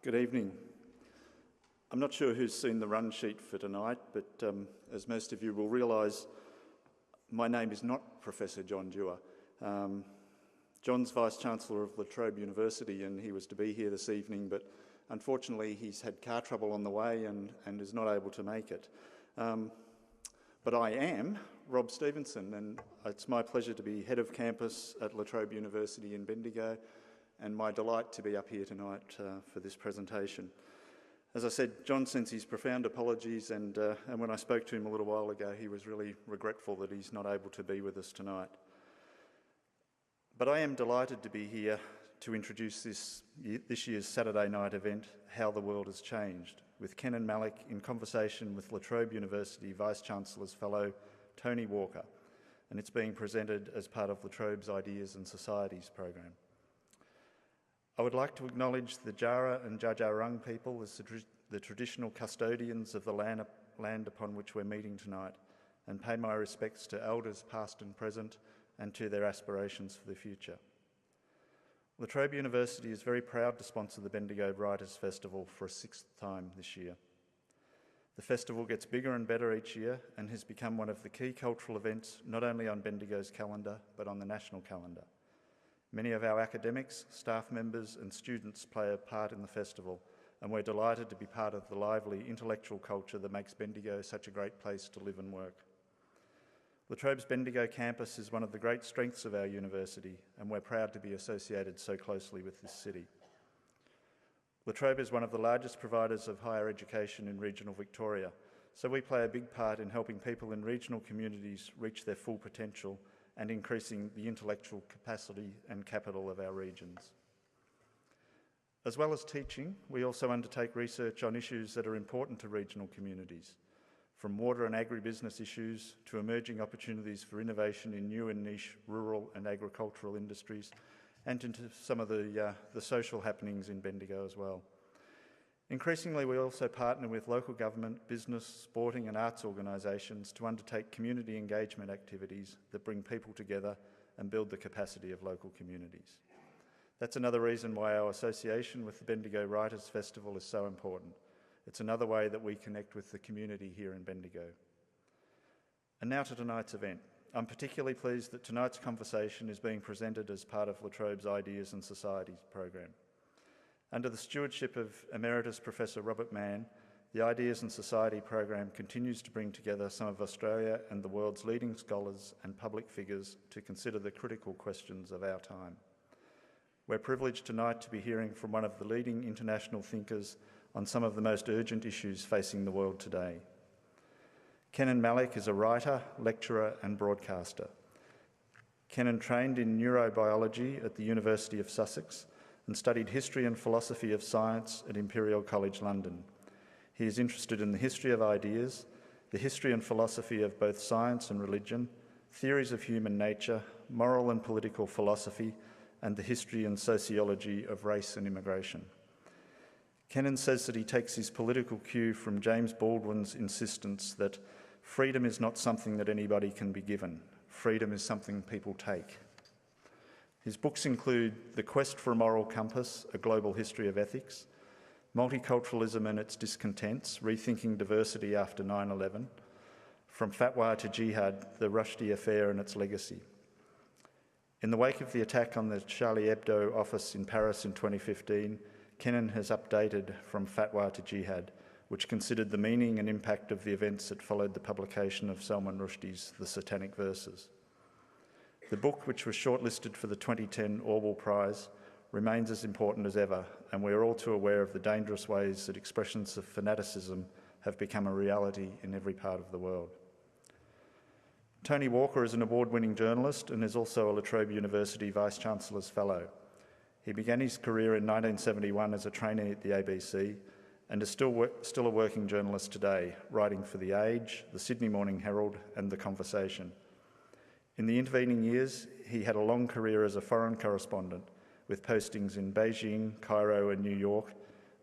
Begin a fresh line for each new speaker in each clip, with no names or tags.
Good evening. I'm not sure who's seen the run sheet for tonight, but as most of you will realise, my name is not Professor John Dewar. John's Vice-Chancellor of La Trobe University, and he was to be here this evening, but unfortunately he's had car trouble on the way and is not able to make it. But I am Rob Stevenson, and it's my pleasure to be Head of Campus at La Trobe University in Bendigo, and my delight to be up here tonight for this presentation. As I said, John sends his profound apologies, and when I spoke to him a little while ago, he was really regretful that he's not able to be with us tonight. But I am delighted to be here to introduce this year's Saturday night event, How the World Has Changed, with Ken and Malik in conversation with La Trobe University Vice-Chancellor's Fellow Tony Walker, and it's being presented as part of La Trobe's Ideas and Societies program. I would like to acknowledge the Jara and Djadjarung people as the traditional custodians of the land upon which we're meeting tonight, and pay my respects to elders past and present and to their aspirations for the future. La Trobe University is very proud to sponsor the Bendigo Writers' Festival for a 6th time this year. The festival gets bigger and better each year and has become one of the key cultural events not only on Bendigo's calendar but on the national calendar. Many of our academics, staff members and students play a part in the festival, and we're delighted to be part of the lively intellectual culture that makes Bendigo such a great place to live and work. La Trobe's Bendigo campus is one of the great strengths of our university, and we're proud to be associated so closely with this city. La Trobe is one of the largest providers of higher education in regional Victoria, so we play a big part in helping people in regional communities reach their full potential and increasing the intellectual capacity and capital of our regions. As well as teaching, we also undertake research on issues that are important to regional communities, from water and agribusiness issues to emerging opportunities for innovation in new and niche rural and agricultural industries, and into some of the social happenings in Bendigo as well. Increasingly, we also partner with local government, business, sporting and arts organisations to undertake community engagement activities that bring people together and build the capacity of local communities. That's another reason why our association with the Bendigo Writers' Festival is so important. It's another way that we connect with the community here in Bendigo. And now to tonight's event. I'm particularly pleased that tonight's conversation is being presented as part of La Trobe's Ideas and Societies program. Under the stewardship of Emeritus Professor Robert Mann, the Ideas and Society program continues to bring together some of Australia and the world's leading scholars and public figures to consider the critical questions of our time. We're privileged tonight to be hearing from one of the leading international thinkers on some of the most urgent issues facing the world today. Ken Malik is a writer, lecturer and broadcaster. Ken trained in neurobiology at the University of Sussex and studied history and philosophy of science at Imperial College London. He is interested in the history of ideas, the history and philosophy of both science and religion, theories of human nature, moral and political philosophy, and the history and sociology of race and immigration. Ken says that he takes his political cue from James Baldwin's insistence that freedom is not something that anybody can be given. Freedom is something people take. His books include The Quest for a Moral Compass, A Global History of Ethics, Multiculturalism and Its Discontents, Rethinking Diversity After 9/11, From Fatwa to Jihad, The Rushdie Affair and Its Legacy. In the wake of the attack on the Charlie Hebdo office in Paris in 2015, Ken has updated From Fatwa to Jihad, which considered the meaning and impact of the events that followed the publication of Salman Rushdie's The Satanic Verses. The book, which was shortlisted for the 2010 Orwell Prize, remains as important as ever, and we are all too aware of the dangerous ways that expressions of fanaticism have become a reality in every part of the world. Tony Walker is an award-winning journalist and is also a La Trobe University Vice-Chancellor's Fellow. He began his career in 1971 as a trainee at the ABC and is still a working journalist today, writing for The Age, the Sydney Morning Herald and The Conversation. In the intervening years, he had a long career as a foreign correspondent with postings in Beijing, Cairo and New York,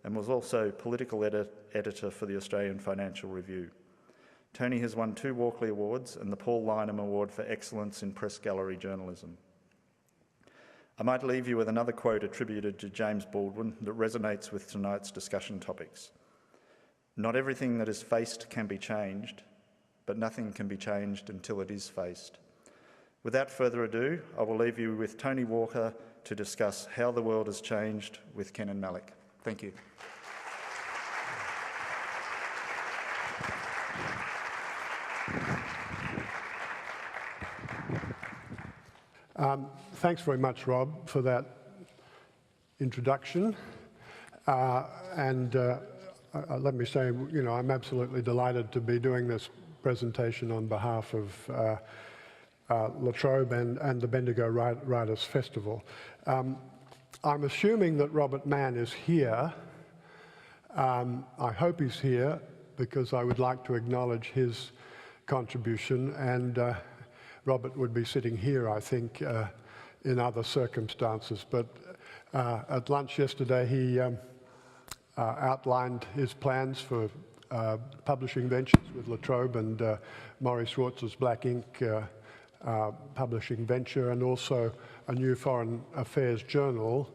and was also political editor for the Australian Financial Review. Tony has won 2 Walkley Awards and the Paul Lynham Award for Excellence in Press Gallery Journalism. I might leave you with another quote attributed to James Baldwin that resonates with tonight's discussion topics. Not everything that is faced can be changed, but nothing can be changed until it is faced. Without further ado, I will leave you with Tony Walker to discuss how the world has changed with Ken and Malik. Thank you.
Thanks very much, Rob, for that introduction. Let me say, I'm absolutely delighted to be doing this presentation on behalf of La Trobe and the Bendigo Writers Festival. I'm assuming that Robert Mann is here. I hope he's here because I would like to acknowledge his contribution, and Robert would be sitting here, I think, in other circumstances. But at lunch yesterday, he outlined his plans for publishing ventures with La Trobe and Maury Schwartz's Black Ink publishing venture, and also a new Foreign Affairs journal,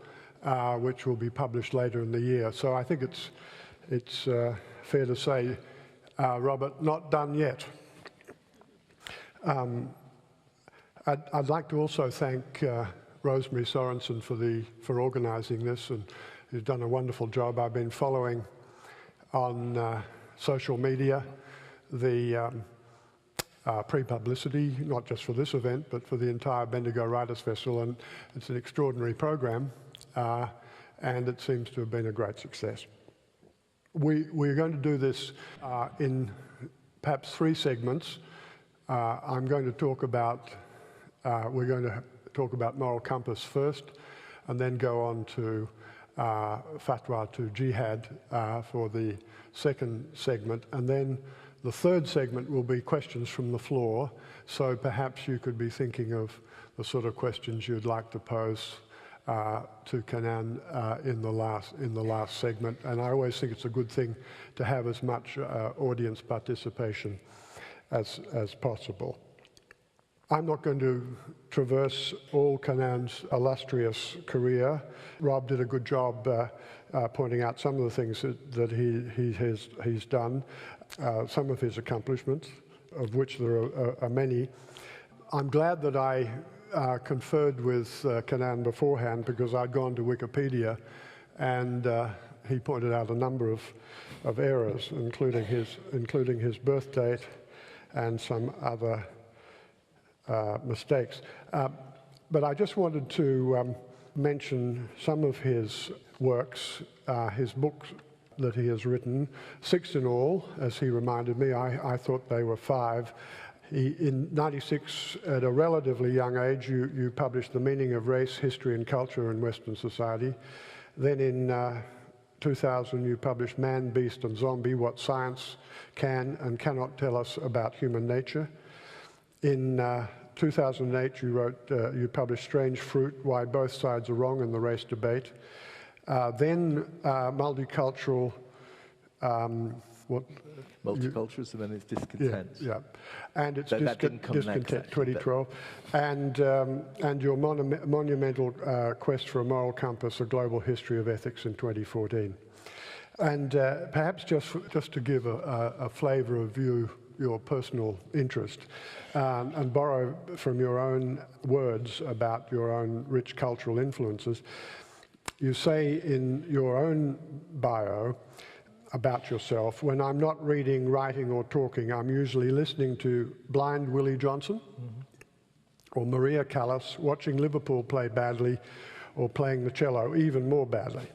which will be published later in the year. So I think it's fair to say, Robert, not done yet. I'd like to also thank Rosemary Sorensen for organising this, and who's done a wonderful job. I've been following on social media the pre-publicity, not just for this event, but for the entire Bendigo Writers Festival, and it's an extraordinary program, and it seems to have been a great success. We're going to do this in perhaps 3 segments. We're going to talk about moral compass first, and then go on to fatwa to jihad for the second segment, and then the third segment will be questions from the floor. So perhaps you could be thinking of the sort of questions you'd like to pose to Kanan in the last segment. And I always think it's a good thing to have as much audience participation as possible. I'm not going to traverse all Kanan's illustrious career. Rob did a good job pointing out some of the things that he's done, some of his accomplishments, of which there are many. I'm glad that I conferred with Kanan beforehand, because I'd gone to Wikipedia, and he pointed out a number of errors, including his birth date and some other mistakes. But I just wanted to mention some of his works, his books that he has written, 6 in all, as he reminded me. I thought they were 5. In '96, at a relatively young age, you published The Meaning of Race, History and Culture in Western Society. Then in 2000, you published Man, Beast and Zombie, What Science Can and Cannot Tell Us About Human Nature. In 2008, you published Strange Fruit, Why Both Sides Are Wrong in the Race Debate. Then Multicultural...
Multiculturalism and its discontents.
Yeah. And its
that didn't come
discontent,
next,
2012. And your monumental Quest for a Moral Compass, A Global History of Ethics in 2014. And perhaps just to give a flavour of your personal interest, and borrow from your own words about your own rich cultural influences, you say in your own bio about yourself, when I'm not reading, writing or talking, I'm usually listening to Blind Willie Johnson or Maria Callas, watching Liverpool play badly or playing the cello even more badly.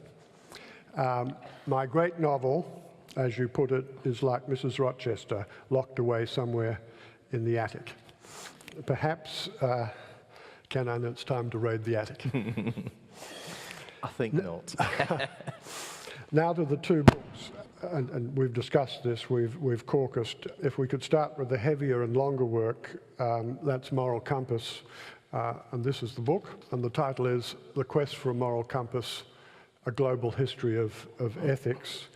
My great novel, as you put it, is like Mrs. Rochester, locked away somewhere in the attic. Perhaps, Kanan, it's time to raid the attic.
I think not.
Now to the 2 books, and we've discussed this, we've caucused. If we could start with the heavier and longer work, that's Moral Compass, and this is the book, and the title is The Quest for a Moral Compass, A Global History of Ethics.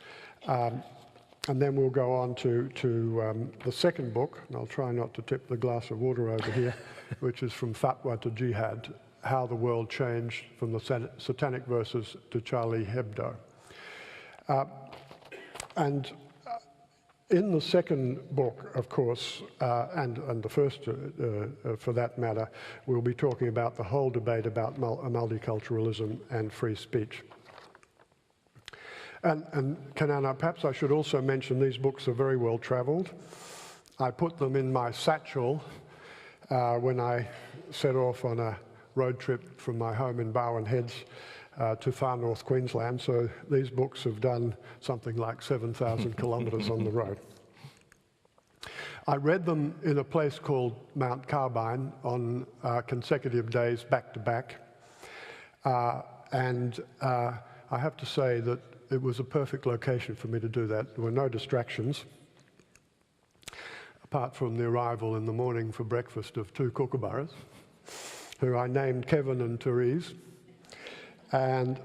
And then we'll go on to the second book, and I'll try not to tip the glass of water over here, which is From Fatwa to Jihad, how the world changed from the Satanic Verses to Charlie Hebdo. And in the second book, of course, and the first for that matter, we'll be talking about the whole debate about multiculturalism and free speech. And Kanana, perhaps I should also mention these books are very well travelled. I put them in my satchel when I set off on a road trip from my home in Barwon Heads to far north Queensland. So these books have done something like 7,000 kilometres on the road. I read them in a place called Mount Carbine on consecutive days back to back. And I have to say that it was a perfect location for me to do that. There were no distractions, apart from the arrival in the morning for breakfast of two kookaburras, who I named Kevin and Therese. And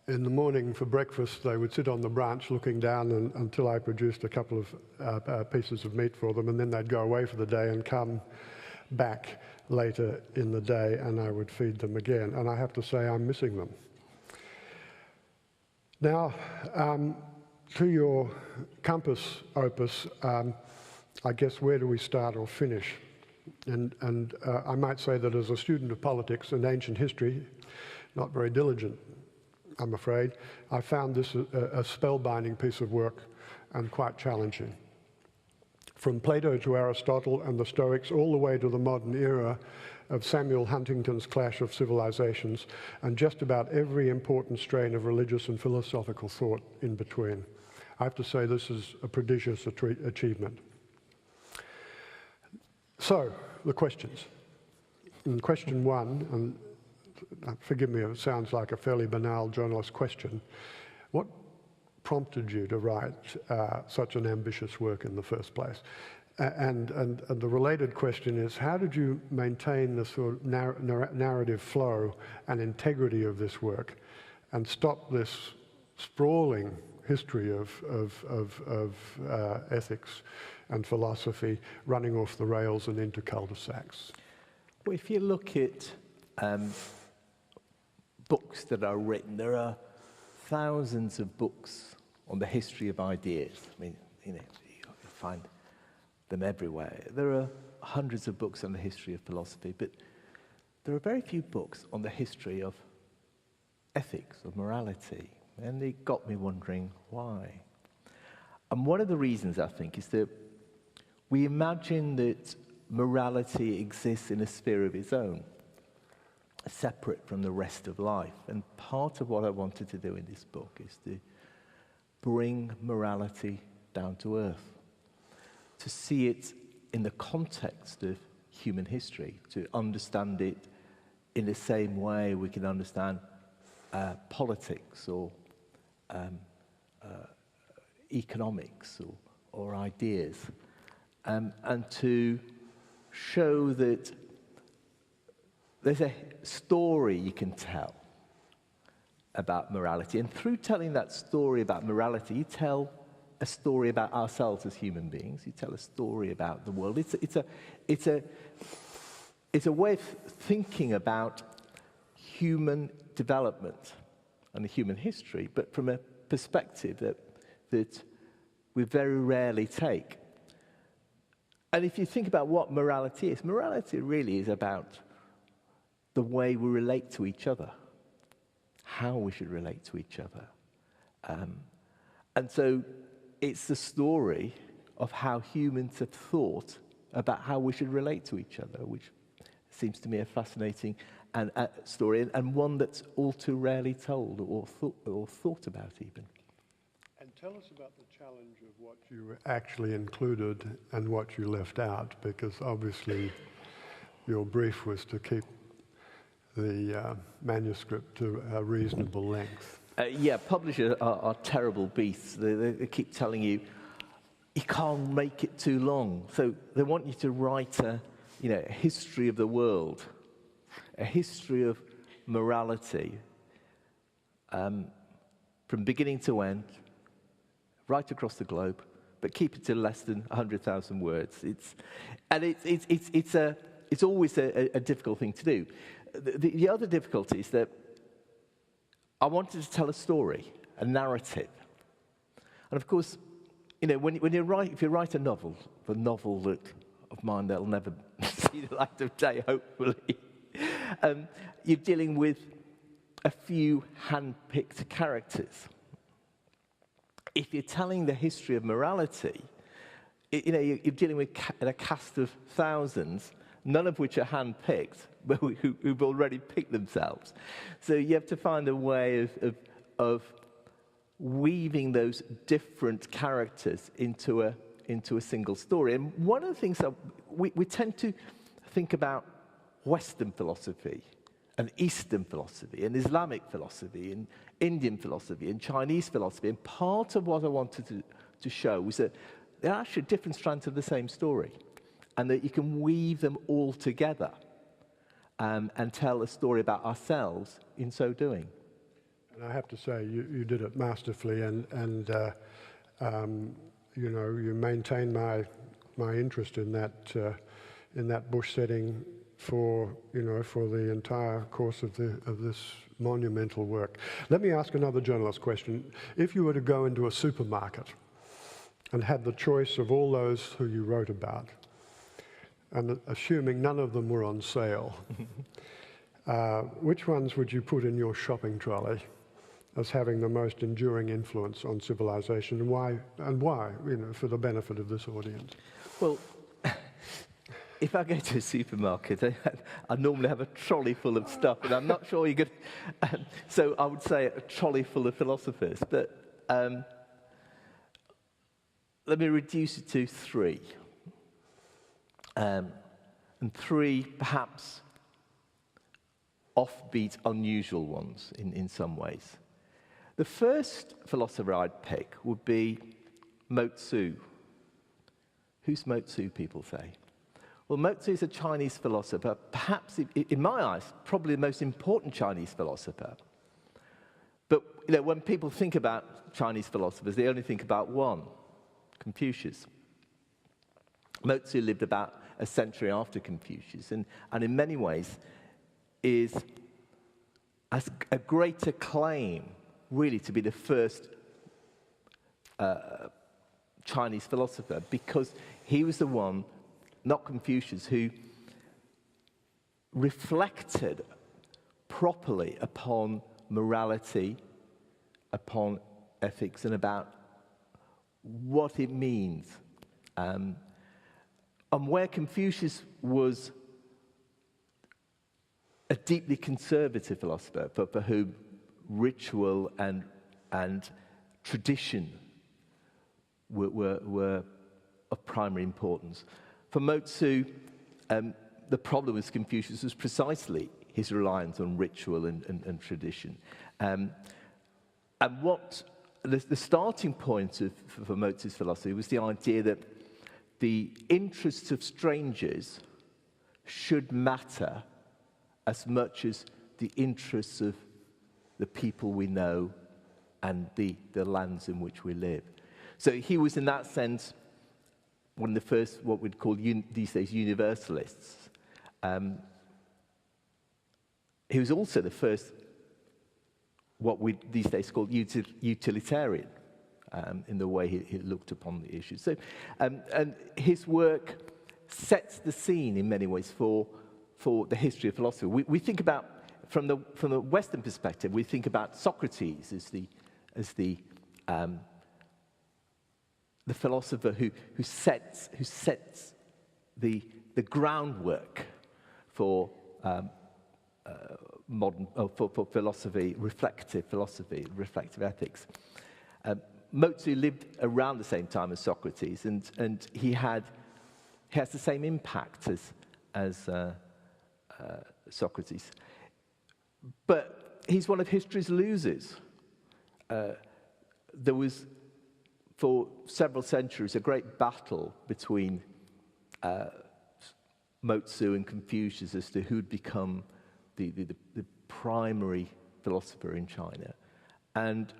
in the morning for breakfast, they would sit on the branch looking down until I produced a couple of pieces of meat for them, and then they'd go away for the day and come back later in the day, and I would feed them again. And I have to say, I'm missing them. Now, to your Compass opus, I guess where do we start or finish? And I might say that as a student of politics and ancient history, not very diligent, I'm afraid, I found this a spellbinding piece of work and quite challenging. From Plato to Aristotle and the Stoics, all the way to the modern era of Samuel Huntington's Clash of Civilizations, and just about every important strain of religious and philosophical thought in between. I have to say this is a prodigious achievement. So, the questions. In question one, and forgive me if it sounds like a fairly banal journalist question, what prompted you to write such an ambitious work in the first place? And the related question is, how did you maintain the sort of narrative flow and integrity of this work and stop this sprawling history of ethics and philosophy running off the rails and into cul-de-sacs?
Well, if you look at books that are written, there are thousands of books on the history of ideas. I mean, you find them everywhere. There are hundreds of books on the history of philosophy, but there are very few books on the history of ethics, of morality, and it got me wondering why. And one of the reasons, I think, is that we imagine that morality exists in a sphere of its own, separate from the rest of life. And part of what I wanted to do in this book is to bring morality down to earth, to see it in the context of human history, to understand it in the same way we can understand politics or economics or ideas, and to show that there's a story you can tell about morality. And through telling that story about morality, you tell a story about ourselves as human beings. You tell a story about the world. It's a way of thinking about human development and the human history, but from a perspective that we very rarely take. And if you think about what morality really is about the way we relate to each other, how we should relate to each other. And so it's the story of how humans have thought about how we should relate to each other, which seems to me a fascinating story, and one that's all too rarely told or thought about even.
And tell us about the challenge of what you actually included and what you left out, because obviously your brief was to keep the manuscript to a reasonable length.
Publishers are terrible beasts. They keep telling you, you can't make it too long. So they want you to write a history of the world, a history of morality, from beginning to end, right across the globe, but keep it to less than 100,000 words. It's it's always a difficult thing to do. The other difficulty is that I wanted to tell a story, a narrative. And of course, you know, if you write a novel of mine that'll never see the light of day, hopefully, you're dealing with a few hand-picked characters. If you're telling the history of morality, you know, you're dealing with a cast of thousands, none of which are hand-picked, but who've already picked themselves. So you have to find a way of weaving those different characters into a single story. And one of the things that we tend to think about Western philosophy and Eastern philosophy and Islamic philosophy and Indian philosophy and Chinese philosophy. And part of what I wanted to show was that they're actually different strands of the same story, and that you can weave them all together and tell a story about ourselves in so doing.
And I have to say, you did it masterfully, and you know, you maintained my interest in that bush setting for the entire course of this monumental work. Let me ask another journalist question. If you were to go into a supermarket and had the choice of all those who you wrote about, and assuming none of them were on sale, which ones would you put in your shopping trolley as having the most enduring influence on civilization, and why, you know, for the benefit of this audience?
Well, if I go to a supermarket, I normally have a trolley full of stuff, and I'm not sure you could. So I would say a trolley full of philosophers, but let me reduce it to three. And three perhaps offbeat, unusual ones in some ways. The first philosopher I'd pick would be Mo Tzu. Who's Mo Tzu, people say? Well, Mo Tzu is a Chinese philosopher, perhaps, in my eyes, probably the most important Chinese philosopher. But you know, when people think about Chinese philosophers, they only think about one, Confucius. Mo Tzu lived about a century after Confucius, and in many ways has a greater claim, really, to be the first Chinese philosopher, because he was the one, not Confucius, who reflected properly upon morality, upon ethics, and about what it means. And where Confucius was a deeply conservative philosopher, for whom ritual and tradition were of primary importance. For Mo Tzu, the problem with Confucius was precisely his reliance on ritual and tradition. And what the starting point for Mo Tzu's philosophy was the idea that the interests of strangers should matter as much as the interests of the people we know and the lands in which we live. So he was, in that sense, one of the first, what we'd call these days, universalists. He was also the first, what we these days call utilitarian, in the way he looked upon the issue. So, and his work sets the scene in many ways for the history of philosophy. We think about, from the Western perspective, we think about Socrates as the philosopher who sets the groundwork for modern for philosophy, reflective ethics. Mo Tzu lived around the same time as Socrates, and he has the same impact as Socrates. But he's one of history's losers. There was, for several centuries, a great battle between Mo Tzu and Confucius as to who'd become the primary philosopher in China. And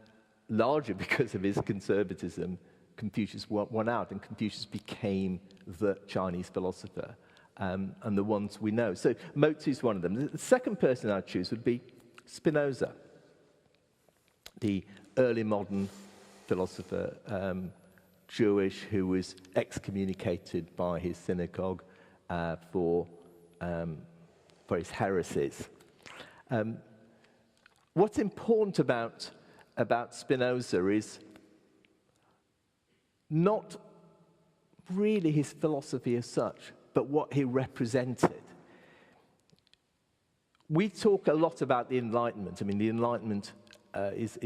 largely because of his conservatism, Confucius won out, and Confucius became the Chinese philosopher. and the ones we know. So Mozart is one of them. The second person I'd choose would be Spinoza, the early modern philosopher, Jewish, who was excommunicated by his synagogue for his heresies. What's important about Spinoza is not really his philosophy as such, but what he represented. We talk a lot about the Enlightenment. I mean, the Enlightenment has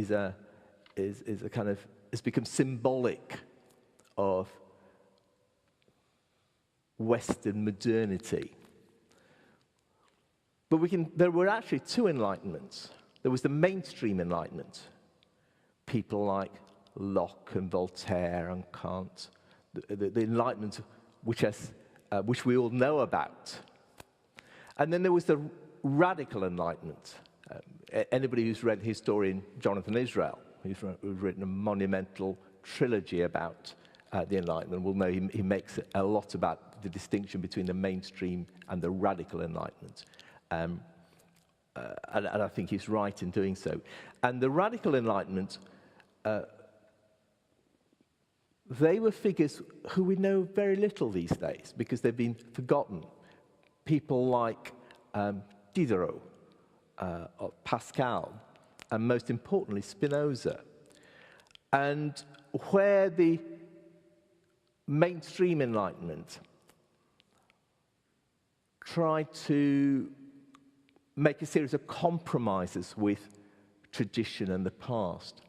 become symbolic of Western modernity. But there were actually two Enlightenments. There was the mainstream Enlightenment. People like Locke and Voltaire and Kant, the Enlightenment which we all know about. And then there was the radical Enlightenment. Anybody who's read historian Jonathan Israel, who's written a monumental trilogy about the Enlightenment, will know he makes a lot about the distinction between the mainstream and the radical Enlightenment. And I think he's right in doing so. And the radical Enlightenment, they were figures who we know very little these days because they've been forgotten. People like Diderot, Pascal, and most importantly, Spinoza. And where the mainstream Enlightenment tried to make a series of compromises with tradition and the past.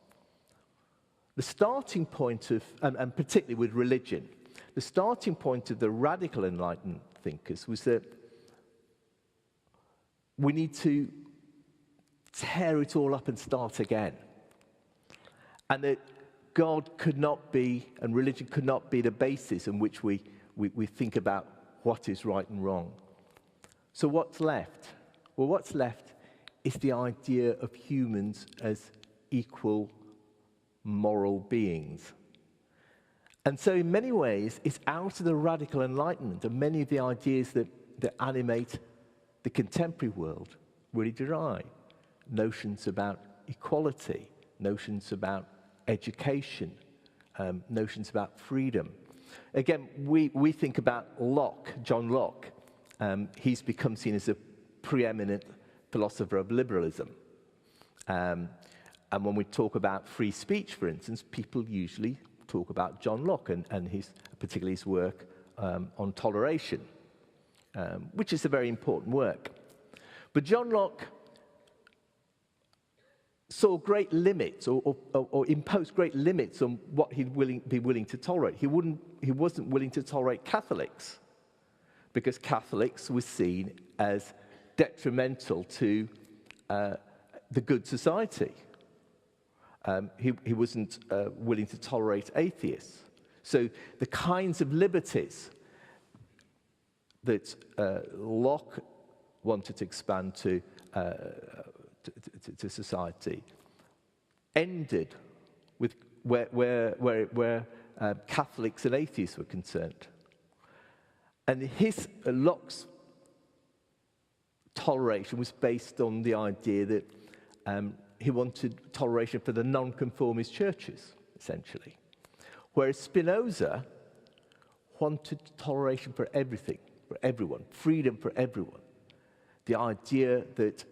The starting point of, and particularly with religion, the starting point of the radical Enlightened thinkers was that we need to tear it all up and start again. And that God could not be, and religion could not be the basis on which we think about what is right and wrong. So what's left? Well, what's left is the idea of humans as equal moral beings. And so in many ways, it's out of the radical Enlightenment and many of the ideas that animate the contemporary world really derive. Notions about equality, notions about education, notions about freedom. Again, we think about Locke, John Locke. He's become seen as a preeminent philosopher of liberalism. And when we talk about free speech, for instance, people usually talk about John Locke and particularly his work on toleration, which is a very important work. But John Locke saw great limits or imposed great limits on what he'd be willing to tolerate. He wasn't willing to tolerate Catholics because Catholics were seen as detrimental to the good society. He wasn't willing to tolerate atheists. So the kinds of liberties that Locke wanted to expand to society ended with where Catholics and atheists were concerned. And Locke's toleration was based on the idea that he wanted toleration for the non-conformist churches, essentially. Whereas Spinoza wanted toleration for everything, for everyone, freedom for everyone. The idea that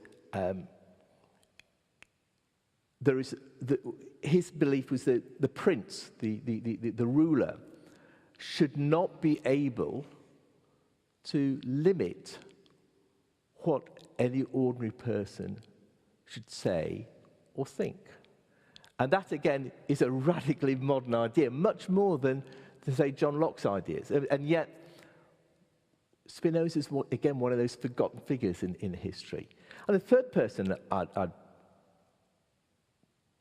his belief was that the prince, the ruler, should not be able to limit what any ordinary person should say or think. And that, again, is a radically modern idea, much more than, to say, John Locke's ideas. And yet, Spinoza is, again, one of those forgotten figures in history. And the third person that I'd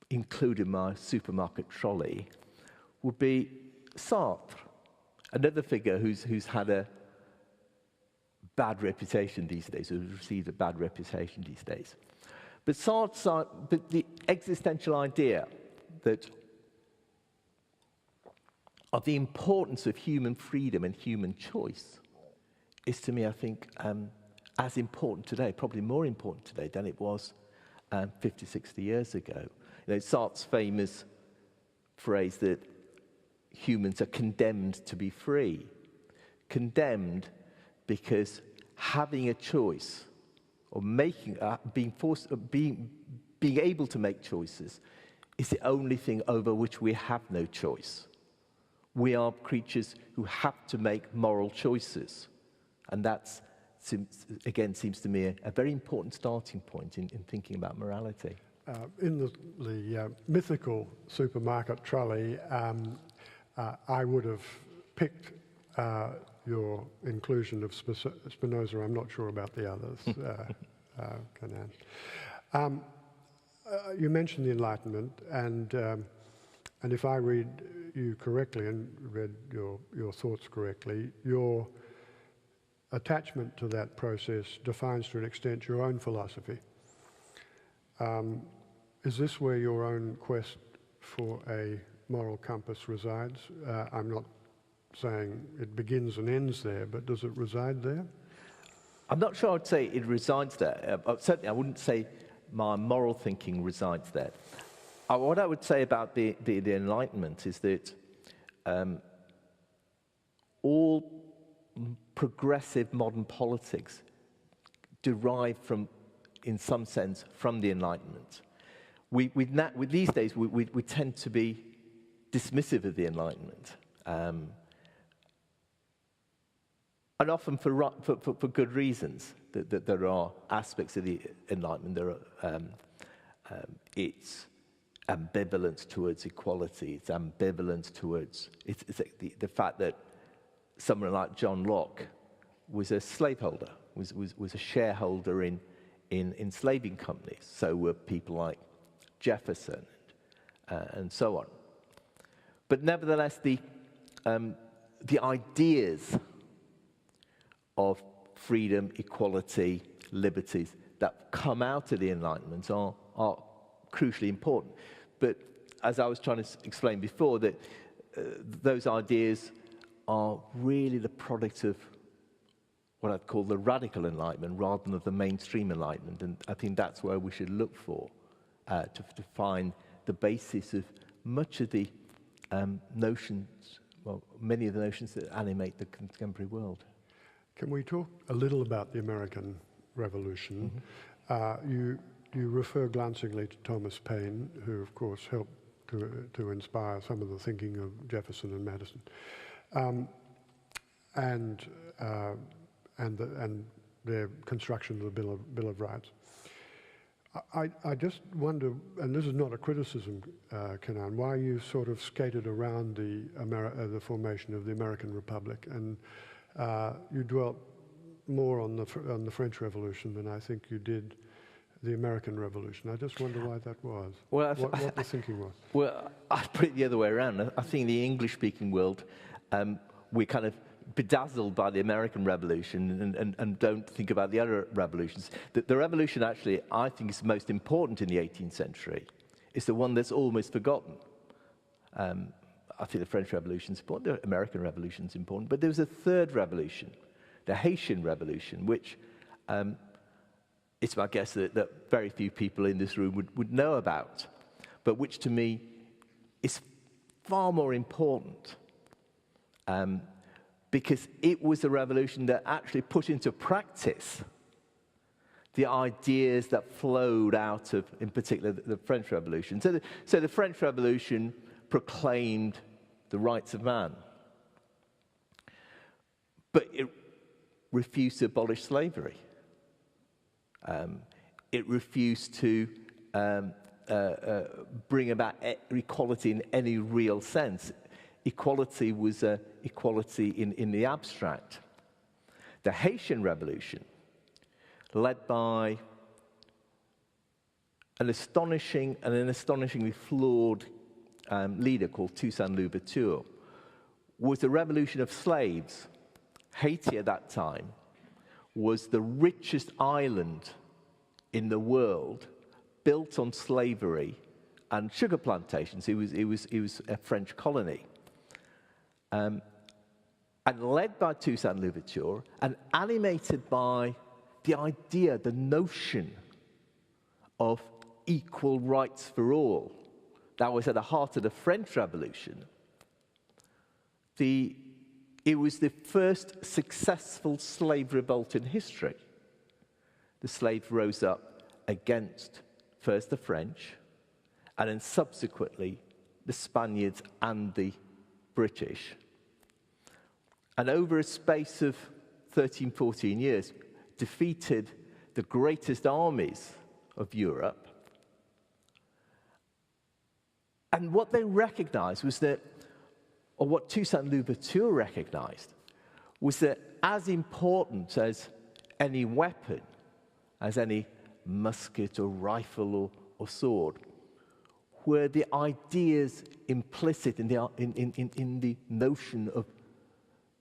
include in my supermarket trolley would be Sartre, another figure who's had a bad reputation these days, who's received a bad reputation these days. But but the existential idea of the importance of human freedom and human choice is to me, I think, as important today, probably more important today than it was 50, 60 years ago. You know, Sartre's famous phrase that humans are condemned to be free. Condemned because having a choice or being able to make choices is the only thing over which we have no choice. We are creatures who have to make moral choices. And that, again, seems to me a very important starting point in thinking about morality.
In the mythical supermarket trolley, I would have picked your inclusion of Spinoza. I'm not sure about the others, Kenan. You mentioned the Enlightenment, and if I read you correctly and read your thoughts correctly, your attachment to that process defines to an extent your own philosophy. Is this where your own quest for a moral compass resides? I'm not saying it begins and ends there, but does it reside there?
I'm not sure I'd say it resides there. Certainly, I wouldn't say my moral thinking resides there. What I would say about the Enlightenment is that all progressive modern politics derive from, in some sense, from the Enlightenment. With these days, we tend to be dismissive of the Enlightenment. And often for good reasons, that there are aspects of the Enlightenment. There are its ambivalence towards equality, its ambivalence towards it's the fact that someone like John Locke was a slaveholder, was a shareholder in enslaving companies. So were people like Jefferson and so on. But nevertheless, the ideas of freedom, equality, liberties that come out of the Enlightenment are crucially important. But as I was trying to explain before, that those ideas are really the product of what I'd call the radical Enlightenment rather than the mainstream Enlightenment. And I think that's where we should look for to find the basis of much of the notions, well, many of the notions that animate the contemporary world.
Can we talk a little about the American Revolution? Mm-hmm. You refer glancingly to Thomas Paine, who of course helped to inspire some of the thinking of Jefferson and Madison, and their construction of the Bill of Rights. I just wonder, and this is not a criticism, Kenan, why you sort of skated around the formation of the American Republic, and you dwelt more on the French Revolution than I think you did the American Revolution. I just wonder why that was. Well, what the thinking was.
Well, I put it the other way around. I think in the English-speaking world, we're kind of bedazzled by the American Revolution and don't think about the other revolutions. The revolution, actually, I think is most important in the 18th century. It's the one that's almost forgotten. I think the French Revolution is important, the American Revolution is important, but there was a third revolution, the Haitian Revolution, which it's my guess that very few people in this room would know about, but which to me is far more important because it was a revolution that actually put into practice the ideas that flowed out of, in particular, the French Revolution. So the French Revolution proclaimed the rights of man, but it refused to abolish slavery. It refused to bring about equality in any real sense. Equality was equality in the abstract. The Haitian Revolution, led by an astonishingly flawed leader called Toussaint Louverture, was a revolution of slaves. Haiti at that time was the richest island in the world, built on slavery and sugar plantations. It was a French colony. and led by Toussaint Louverture, and animated by the idea, the notion of equal rights for all. That was at the heart of the French Revolution. It was the first successful slave revolt in history. The slaves rose up against first the French, and then subsequently the Spaniards and the British. And over a space of 13, 14 years, defeated the greatest armies of Europe. And what they recognized was that, or what Toussaint Louverture recognized, was that as important as any weapon, as any musket or rifle or sword, were the ideas implicit in the notion of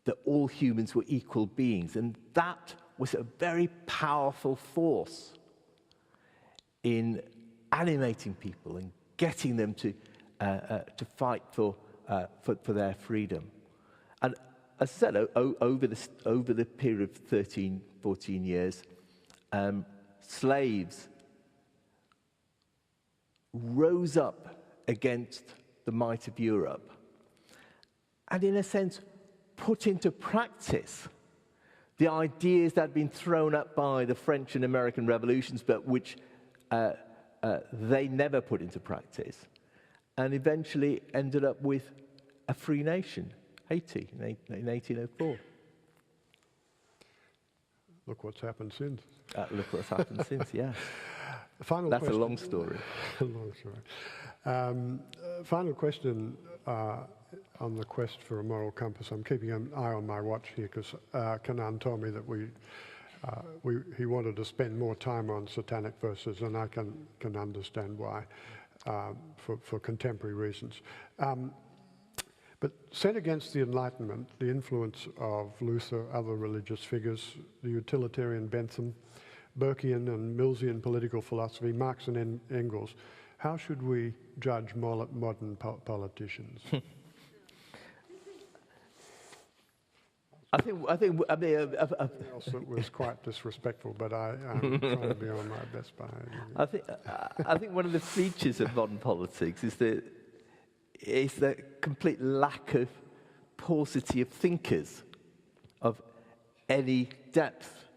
that all humans were equal beings. And that was a very powerful force in animating people and getting them to fight for their freedom. And as I said, over the period of 13, 14 years, slaves rose up against the might of Europe and, in a sense, put into practice the ideas that had been thrown up by the French and American revolutions, but which they never put into practice, and eventually ended up with a free nation, Haiti, in 1804.
Look what's happened since.
Look what's happened since, yes.
Final
That's
question.
a long story.
A long story. Final question on the quest for a moral compass. I'm keeping an eye on my watch here because Kanan told me that he wanted to spend more time on satanic verses, and I can understand why, for contemporary reasons. But set against the Enlightenment, the influence of Luther, other religious figures, the utilitarian Bentham, Burkean and Millsian political philosophy, Marx and Engels, how should we judge modern politicians?
I mean,
It was quite disrespectful, but I'm trying to be on my best behaviour.
I think one of the features of modern politics is the complete lack of paucity of thinkers of any depth.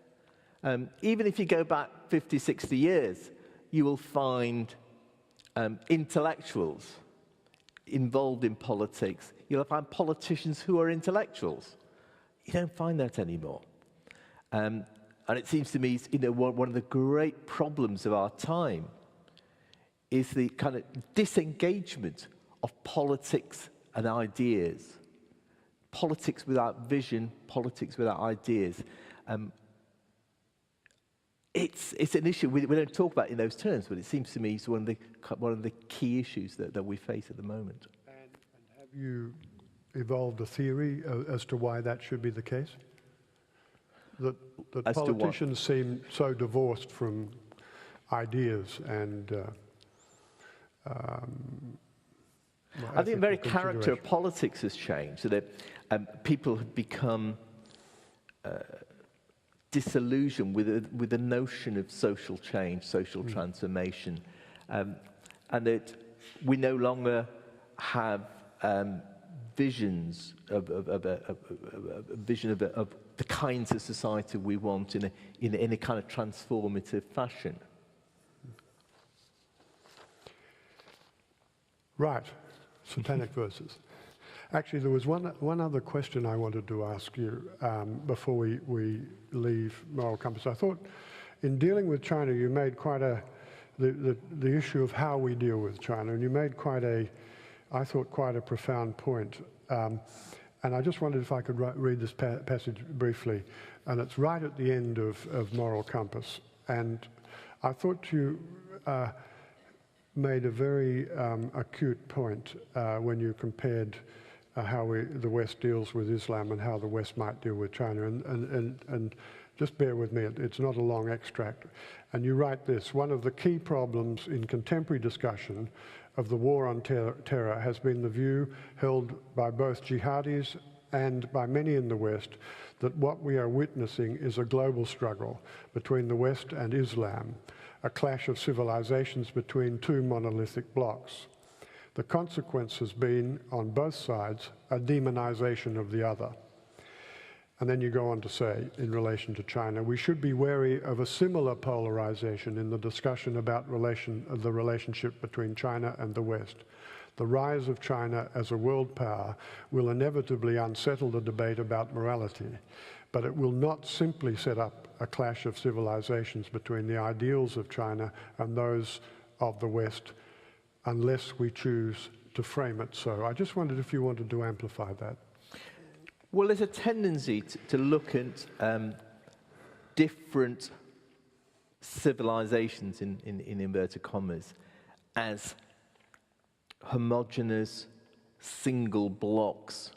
Even if you go back 50, 60 years, you will find intellectuals involved in politics. You'll find politicians who are intellectuals. You don't find that anymore. And it seems to me, one of the great problems of our time is the kind of disengagement of politics and ideas. Politics without vision, politics without ideas. It's an issue we don't talk about in those terms, but it seems to me it's one of the key issues that we face at the moment.
And have you evolved a theory as to why that should be the case? That politicians seem so divorced from ideas and
I think the very character of politics has changed, so that people have become disillusioned with the notion of social change, social transformation, and that we no longer have visions of the kinds of society we want in a kind of transformative fashion.
Right, satanic verses. Actually, there was one other question I wanted to ask you before we leave moral compass. I thought, in dealing with China, you made quite the issue of how we deal with China, and you made quite a profound point. And I just wondered if I could read this passage briefly, and it's right at the end of moral compass. And I thought you made a very acute point when you compared how the West deals with Islam and how the West might deal with China. And just bear with me, it's not a long extract. And you write this: one of the key problems in contemporary discussion of the war on terror has been the view held by both jihadis and by many in the West that what we are witnessing is a global struggle between the West and Islam, a clash of civilizations between two monolithic blocs. The consequence has been, on both sides, a demonization of the other. And then you go on to say, in relation to China, we should be wary of a similar polarization in the discussion about the relationship between China and the West. The rise of China as a world power will inevitably unsettle the debate about morality, but it will not simply set up a clash of civilizations between the ideals of China and those of the West, unless we choose to frame it so. I just wondered if you wanted to amplify that.
Well, there's a tendency to look at different civilizations, in inverted commas, as homogeneous single blocks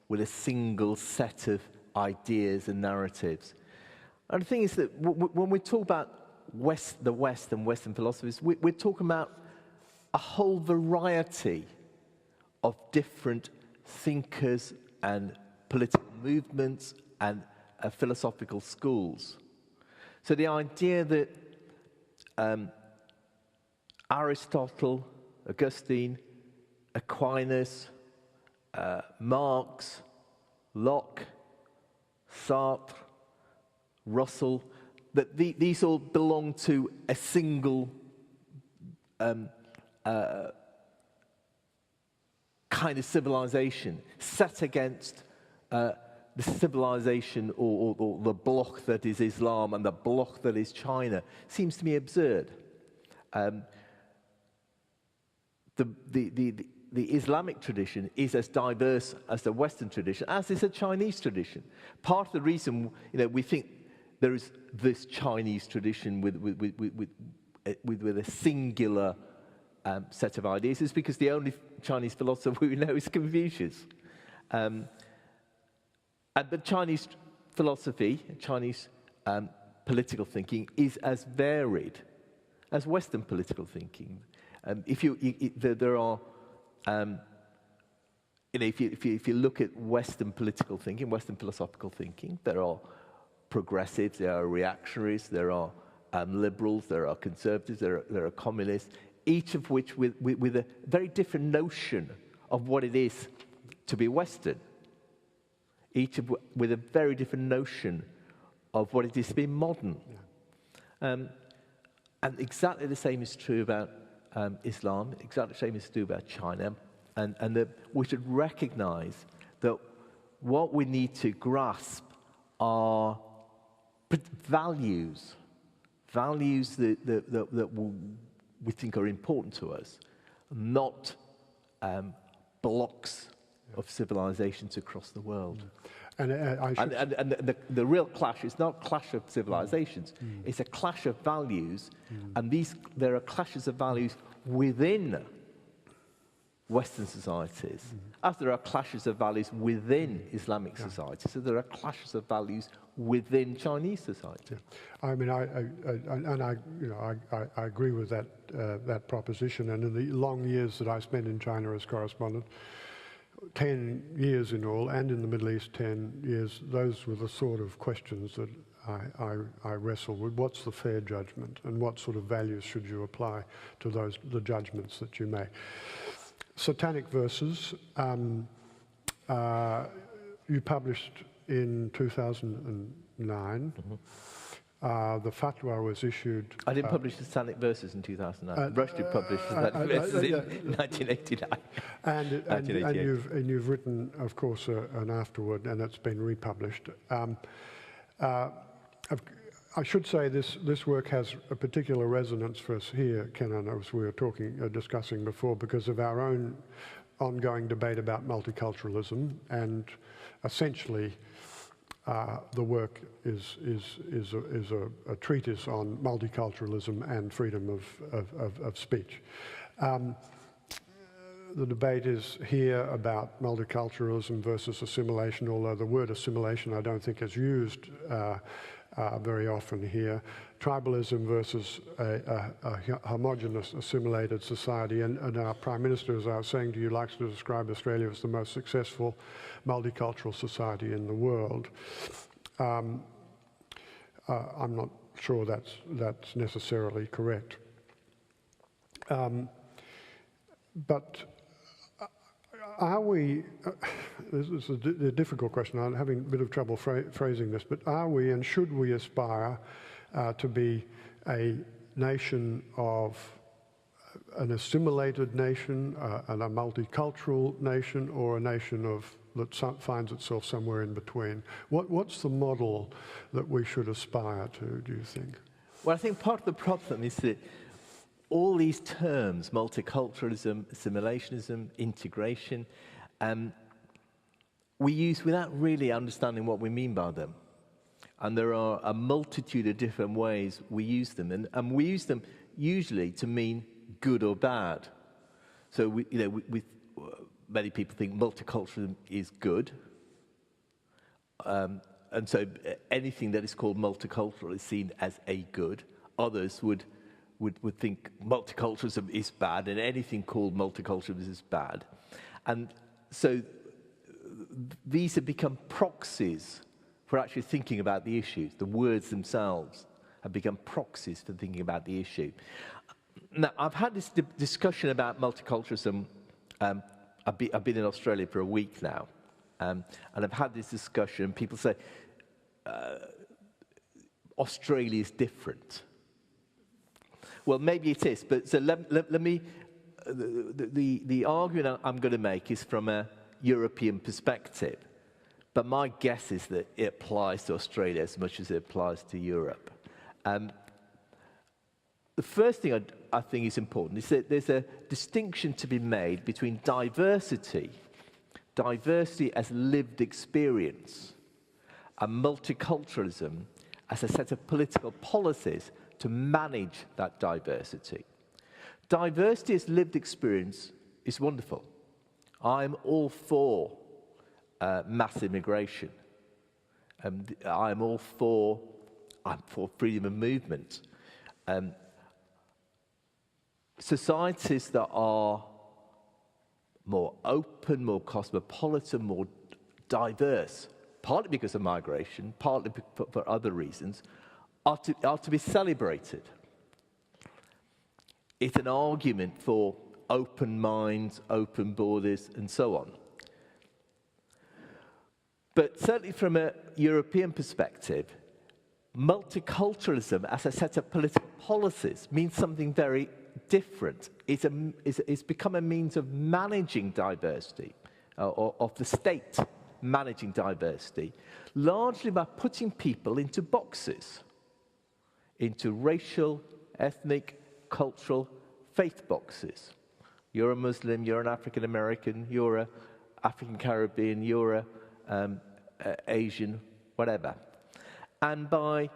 with a single set of ideas and narratives. And the thing is that when we talk about the West and Western philosophies, we're talking about a whole variety of different thinkers and political movements and philosophical schools. So the idea that Aristotle, Augustine, Aquinas, Marx, Locke, Sartre, Russell, that these all belong to a single kind of civilization set against the civilization or the bloc that is Islam and the bloc that is China, seems to me absurd. The Islamic tradition is as diverse as the Western tradition, as is the Chinese tradition. Part of the reason we think there is this Chinese tradition with a singular set of ideas is because the only Chinese philosopher we know is Confucius. And the Chinese philosophy, Chinese political thinking is as varied as Western political thinking. If you look at Western political thinking, Western philosophical thinking, there are progressives, there are reactionaries, there are liberals, there are conservatives, there are communists, each of which with a very different notion of what it is to be Western. With a very different notion of what it is to be modern. Yeah. And exactly the same is true about Islam, exactly the same is true about China, and that we should recognize that what we need to grasp are values that we think are important to us, not blocks of civilizations across the world. And the real clash is not a clash of civilizations, it's a clash of values, and there are clashes of values within Western societies, as there are clashes of values within Islamic societies, so there are clashes of values within Chinese society.
Yeah. I mean, I agree with that proposition, and in the long years that I spent in China as correspondent, 10 years in all, and in the Middle East 10 years, those were the sort of questions that I wrestle with. What's the fair judgment, and what sort of values should you apply to the judgments that you make? Satanic Verses, you published in 2009. The fatwa was issued...
I didn't publish the Satanic Verses in 2009. Rushdie published the Satanic Verses in 1989.
And you've written, of course, an afterword, and it's been republished. I should say this work has a particular resonance for us here, Kenan, as we were discussing before, because of our own ongoing debate about multiculturalism, and essentially the work is a treatise on multiculturalism and freedom of speech. The debate is here about multiculturalism versus assimilation, although the word assimilation I don't think is used very often here. Tribalism versus a homogenous, assimilated society. And our Prime Minister, as I was saying to you, likes to describe Australia as the most successful multicultural society in the world. I'm not sure that's necessarily correct. But are we, this is a difficult question, I'm having a bit of trouble phrasing this, but are we and should we aspire to be a nation of an assimilated nation and a multicultural nation, or a nation that finds itself somewhere in between? What's the model that we should aspire to, do you think?
Well, I think part of the problem is that all these terms, multiculturalism, assimilationism, integration, we use without really understanding what we mean by them. And there are a multitude of different ways we use them. And we use them usually to mean good or bad. So, many people think multiculturalism is good. And so anything that is called multicultural is seen as a good. Others would think multiculturalism is bad, and anything called multiculturalism is bad. And so these have become proxies for actually thinking about the issues. The words themselves have become proxies for thinking about the issue. Now, I've had this discussion about multiculturalism. I've been in Australia for a week now, and I've had this discussion. People say, Australia is different. Well, maybe it is, but so let me, the argument I'm going to make is from a European perspective, but my guess is that it applies to Australia as much as it applies to Europe. The first thing I think is important is that there's a distinction to be made between diversity as lived experience, and multiculturalism as a set of political policies to manage that diversity. Diversity as lived experience is wonderful. I'm all for mass immigration. I'm for freedom of movement. Societies that are more open, more cosmopolitan, more diverse, partly because of migration, partly for other reasons, are to be celebrated. It's an argument for open minds, open borders, and so on. But certainly from a European perspective, multiculturalism as a set of political policies means something very different. It's become a means of managing diversity, or of the state managing diversity, largely by putting people into boxes, into racial, ethnic, cultural, faith boxes. You're a Muslim, you're an African American, you're an African Caribbean, you're a Asian, whatever. And by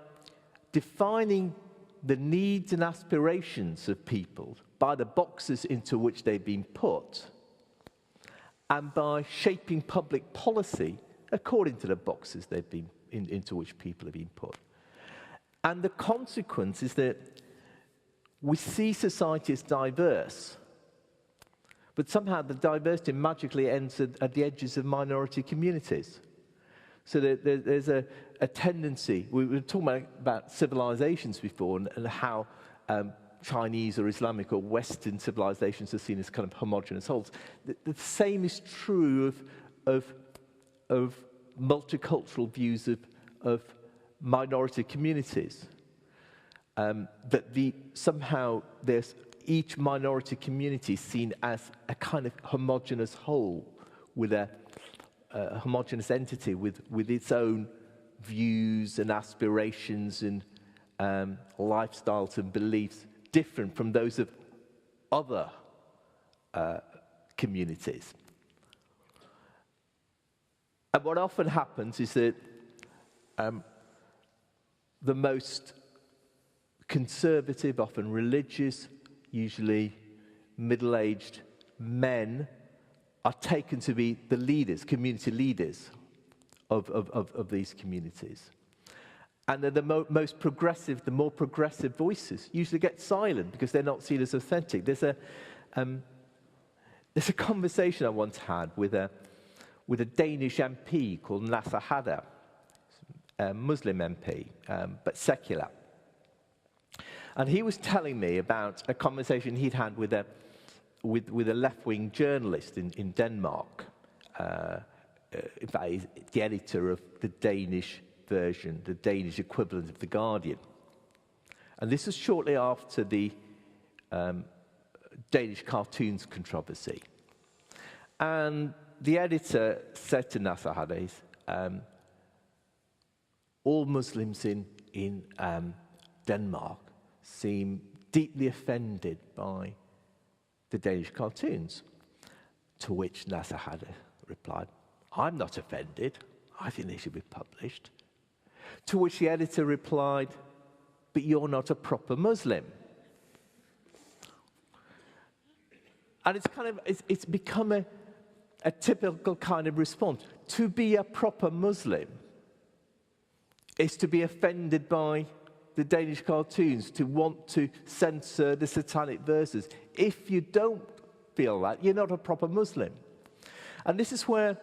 defining the needs and aspirations of people by the boxes into which they've been put, and by shaping public policy according to the boxes they've been into which people have been put. And the consequence is that we see society as diverse, but somehow the diversity magically ends at the edges of minority communities. So there's a tendency, we were talking about civilizations before, and how Chinese or Islamic or Western civilizations are seen as kind of homogenous wholes. The same is true of multicultural views of minority communities. That somehow there's each minority community seen as a kind of homogenous whole, with a homogenous entity with its own views and aspirations and lifestyles and beliefs different from those of other communities. And what often happens is that the most conservative, often religious, usually middle-aged men are taken to be the leaders, community leaders of these communities. And then the most progressive, the more progressive voices usually get silent because they're not seen as authentic. There's a conversation I once had with a Danish MP called Nasser Hada, a Muslim MP, but secular. And he was telling me about a conversation he'd had with a left-wing journalist in Denmark. In fact, he's the editor of the Danish version, the Danish equivalent of The Guardian. And this was shortly after the Danish cartoons controversy. And the editor said to Nasser Hada, all Muslims in Denmark seem deeply offended by the Danish cartoons. To which Nasser Hada replied, I'm not offended. I think they should be published. To which the editor replied, but you're not a proper Muslim. And it's become a typical kind of response. To be a proper Muslim is to be offended by the Danish cartoons, to want to censor the satanic verses. If you don't feel that, you're not a proper Muslim. And this is where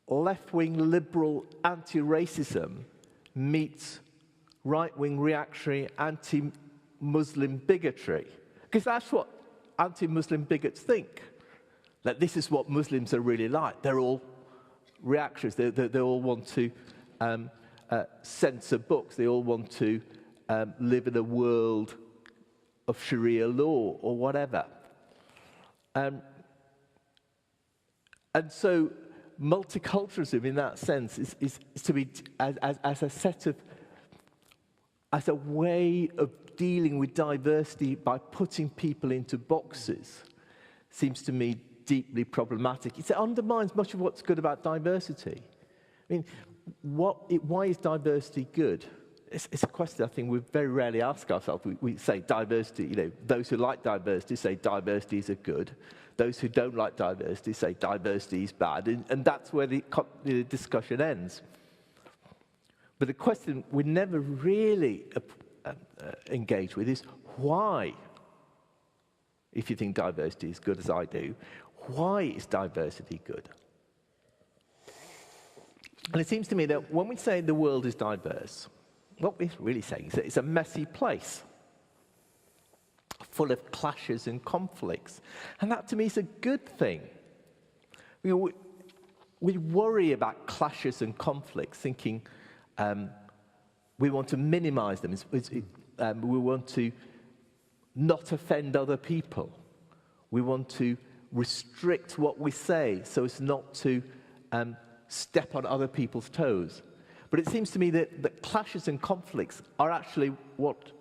left-wing liberal anti-racism meets right-wing reactionary anti-Muslim bigotry. Because that's what anti-Muslim bigots think. That this is what Muslims are really like. They're all reactionaries. They all want to censor books. They all want to live in a world of Sharia law or whatever. And so multiculturalism in that sense is to be as a way of dealing with diversity by putting people into boxes seems to me deeply problematic. It undermines much of what's good about diversity. I mean, why is diversity good? It's a question I think we very rarely ask ourselves. We say diversity, those who like diversity say diversity is a good. Those who don't like diversity say diversity is bad. And that's where the discussion ends. But the question we never really engage with is why, if you think diversity is good as I do, why is diversity good? And it seems to me that when we say the world is diverse, what we're really saying is that it's a messy place, full of clashes and conflicts. And that to me is a good thing. We worry about clashes and conflicts, thinking we want to minimize them. We want to not offend other people. We want to restrict what we say so as not to step on other people's toes. But it seems to me that clashes and conflicts are actually what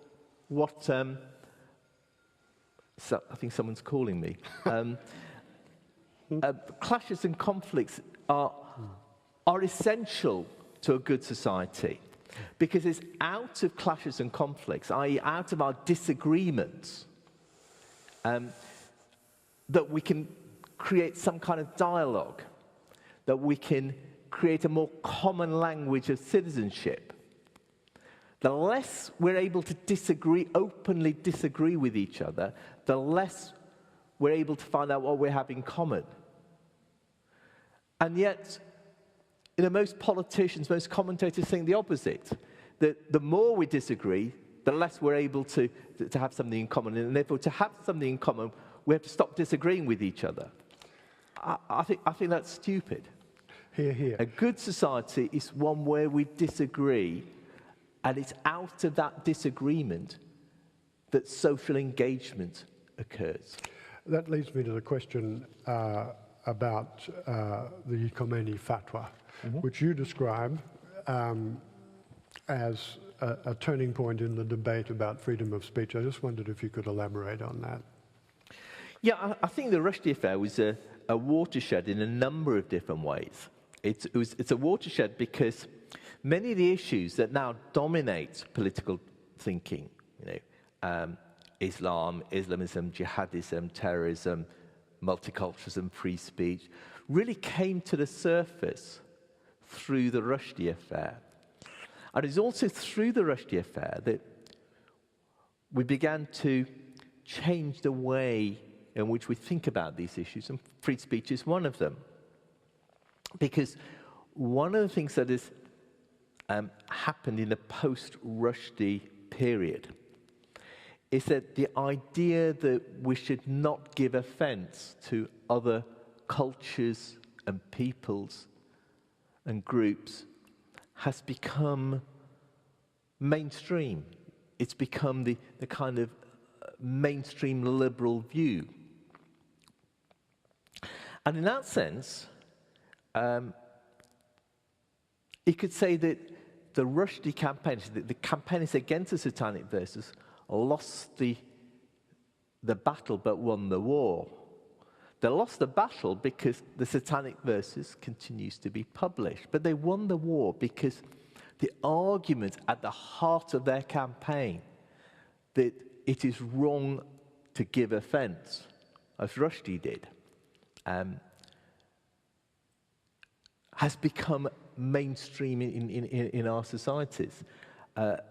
so I think someone's calling me. Clashes and conflicts are essential to a good society, because it's out of clashes and conflicts, i.e. out of our disagreements, that we can create some kind of dialogue, that we can create a more common language of citizenship. The less we're able to openly disagree with each other, the less we're able to find out what we have in common. And yet, most politicians, most commentators think the opposite, that the more we disagree, the less we're able to have something in common. And therefore, to have something in common, we have to stop disagreeing with each other. I think that's stupid.
Hear, hear.
A good society is one where we disagree, and it's out of that disagreement that social engagement occurs.
That leads me to the question about the Khomeini fatwa, which you describe as a turning point in the debate about freedom of speech. I just wondered if you could elaborate on that.
Yeah, I think the Rushdie affair was a watershed in a number of different ways. It's a watershed because many of the issues that now dominate political thinking, Islam, Islamism, jihadism, terrorism, multiculturalism, free speech, really came to the surface through the Rushdie affair. And it's also through the Rushdie affair that we began to change the way in which we think about these issues, and free speech is one of them. Because one of the things that has happened in the post-Rushdie period is that the idea that we should not give offence to other cultures and peoples and groups has become mainstream. It's become the kind of mainstream liberal view. And in that sense, you could say that the Rushdie campaigns, the campaigns against the satanic verses, lost the battle but won the war. They lost the battle because the satanic verses continues to be published, but they won the war because the argument at the heart of their campaign that it is wrong to give offence, as Rushdie did, has become mainstream in our societies. And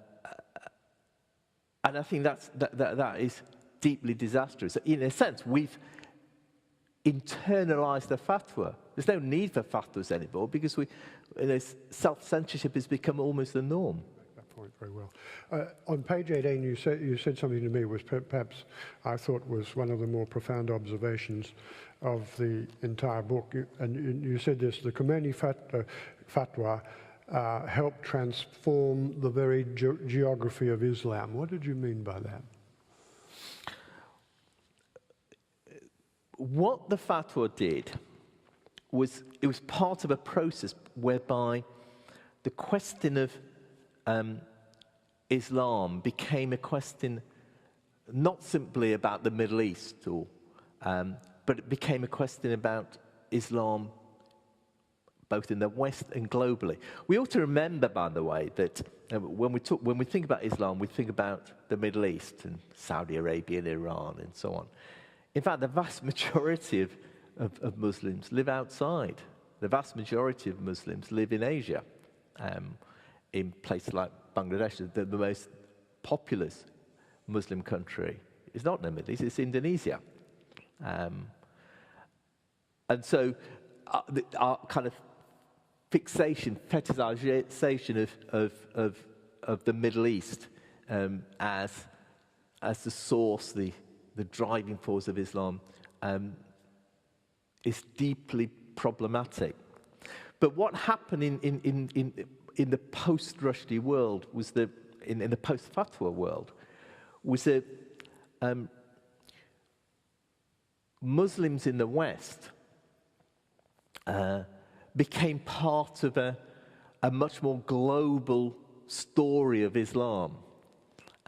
I think that is deeply disastrous. In a sense, we've internalized the fatwa. There's no need for fatwas anymore because self-censorship has become almost the norm.
That point very well. On page 18, you said something to me which perhaps I thought was one of the more profound observations of the entire book. And you said this: the Khomeini fatwa helped transform the very geography of Islam. What did you mean by that?
What the fatwa did was, it was part of a process whereby the question of Islam became a question not simply about the Middle East, but it became a question about Islam both in the West and globally. We ought to remember, by the way, that when we think about Islam, we think about the Middle East and Saudi Arabia and Iran and so on. In fact, the vast majority of Muslims live outside. The vast majority of Muslims live in Asia, in places like Bangladesh. The most populous Muslim country is not in the Middle East, it's Indonesia. And so our kind of fixation, fetishization of the Middle East as the source, the driving force of Islam, is deeply problematic. But what happened in the post-Rushdie world was in the post-fatwa world was that Muslims in the West became part of a much more global story of Islam.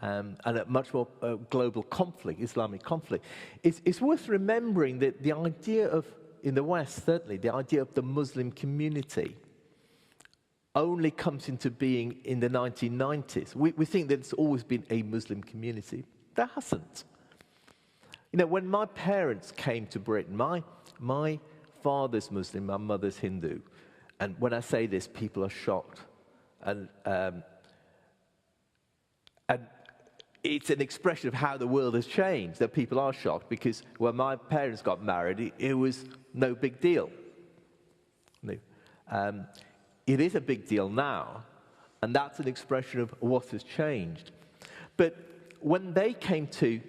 And a much more global conflict, Islamic conflict. It's worth remembering that the idea of, in the West certainly, the idea of the Muslim community only comes into being in the 1990s. We think that it's always been a Muslim community. There hasn't. You know, when my parents came to Britain, my father's Muslim, my mother's Hindu, and when I say this, people are shocked. And it's an expression of how the world has changed, that people are shocked, because when my parents got married, it was no big deal. It is a big deal now, and that's an expression of what has changed. But when they came to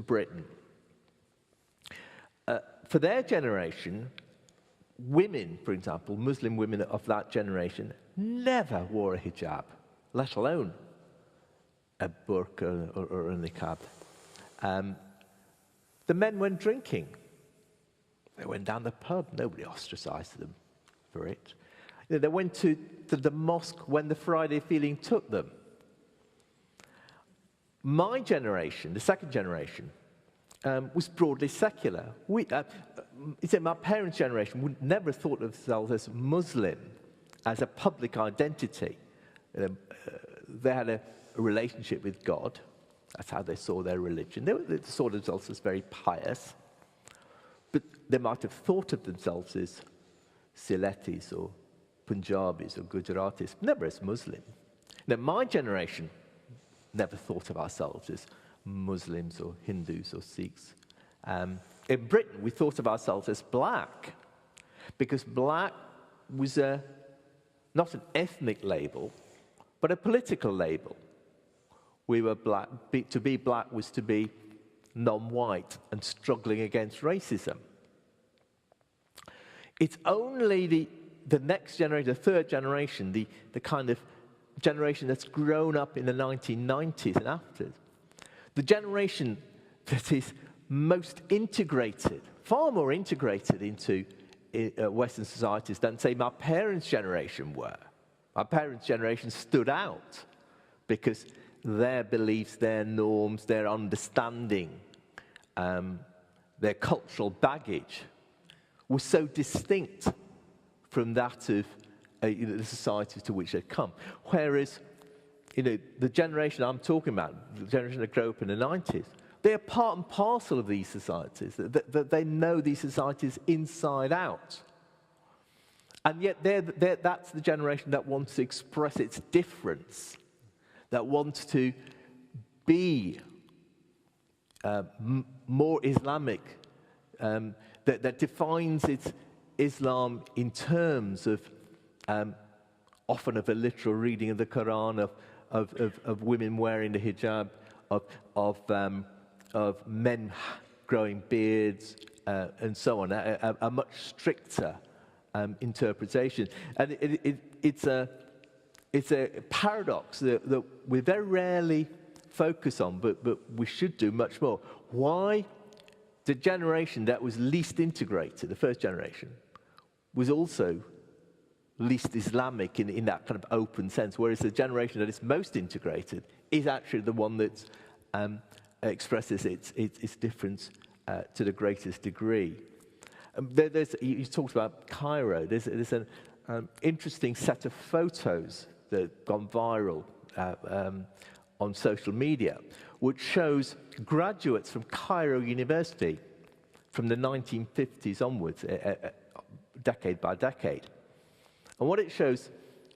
Britain, for their generation, women, for example, Muslim women of that generation, never wore a hijab, let alone a burqa or a niqab. The men went drinking. They went down the pub. Nobody ostracized them for it. You know, they went to the mosque when the Friday feeling took them. My generation, the second generation, was broadly secular. My parents' generation would never have thought of themselves as Muslim, as a public identity. They had a relationship with God. That's how they saw their religion. They saw themselves as very pious, but they might have thought of themselves as Siletis or Punjabis or Gujaratis, never as Muslim. Now, my generation never thought of ourselves as Muslims or Hindus or Sikhs. In Britain, we thought of ourselves as black, because black was not an ethnic label, but a political label. We were black. To be black was to be non-white and struggling against racism. It's only the next generation, the third generation, the kind of generation that's grown up in the 1990s and after, the generation that is most integrated, far more integrated into Western societies than, say, my parents' generation were. My parents' generation stood out because their beliefs, their norms, their understanding, their cultural baggage was so distinct from that of the societies to which they'd come. Whereas, the generation I'm talking about, the generation that grew up in the 90s, they're part and parcel of these societies. That they know these societies inside out. And yet that's the generation that wants to express its difference, that wants to be more Islamic, that defines its Islam in terms of often of a literal reading of the Quran, of women wearing the hijab, of men growing beards, and so on, a much stricter interpretation. And it's a paradox that we very rarely focus on, but we should do much more. Why the generation that was least integrated, the first generation, was also least Islamic in that kind of open sense, whereas the generation that is most integrated is actually the one that expresses its difference to the greatest degree. You talked about Cairo. There's an interesting set of photos that have gone viral on social media, which shows graduates from Cairo University from the 1950s onwards, decade by decade. And what it shows,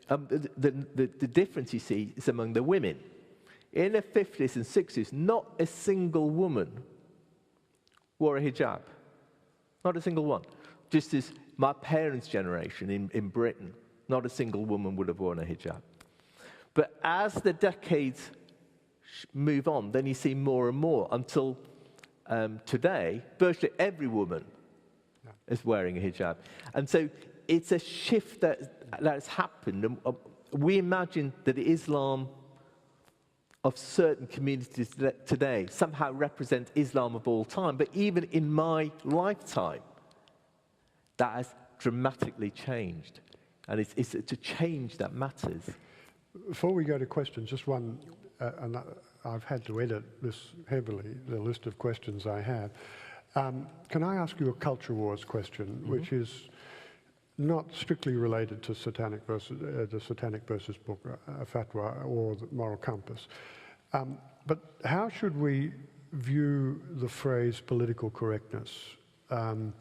the difference you see is among the women. In the 50s and 60s, not a single woman wore a hijab. Not a single one. Just as my parents' generation in Britain, not a single woman would have worn a hijab. But as the decades move on, then you see more and more, until today, virtually every woman is wearing a hijab. And so it's a shift that has happened. And we imagine that Islam of certain communities today somehow represent Islam of all time. But even in my lifetime, that has dramatically changed. And it's a change that matters.
Before we go to questions, just one, and I've had to edit this heavily, the list of questions I have. Can I ask you a culture wars question, which is not strictly related to satanic versus, the Satanic Versus book, fatwa, or the moral compass. But how should we view the phrase political correctness as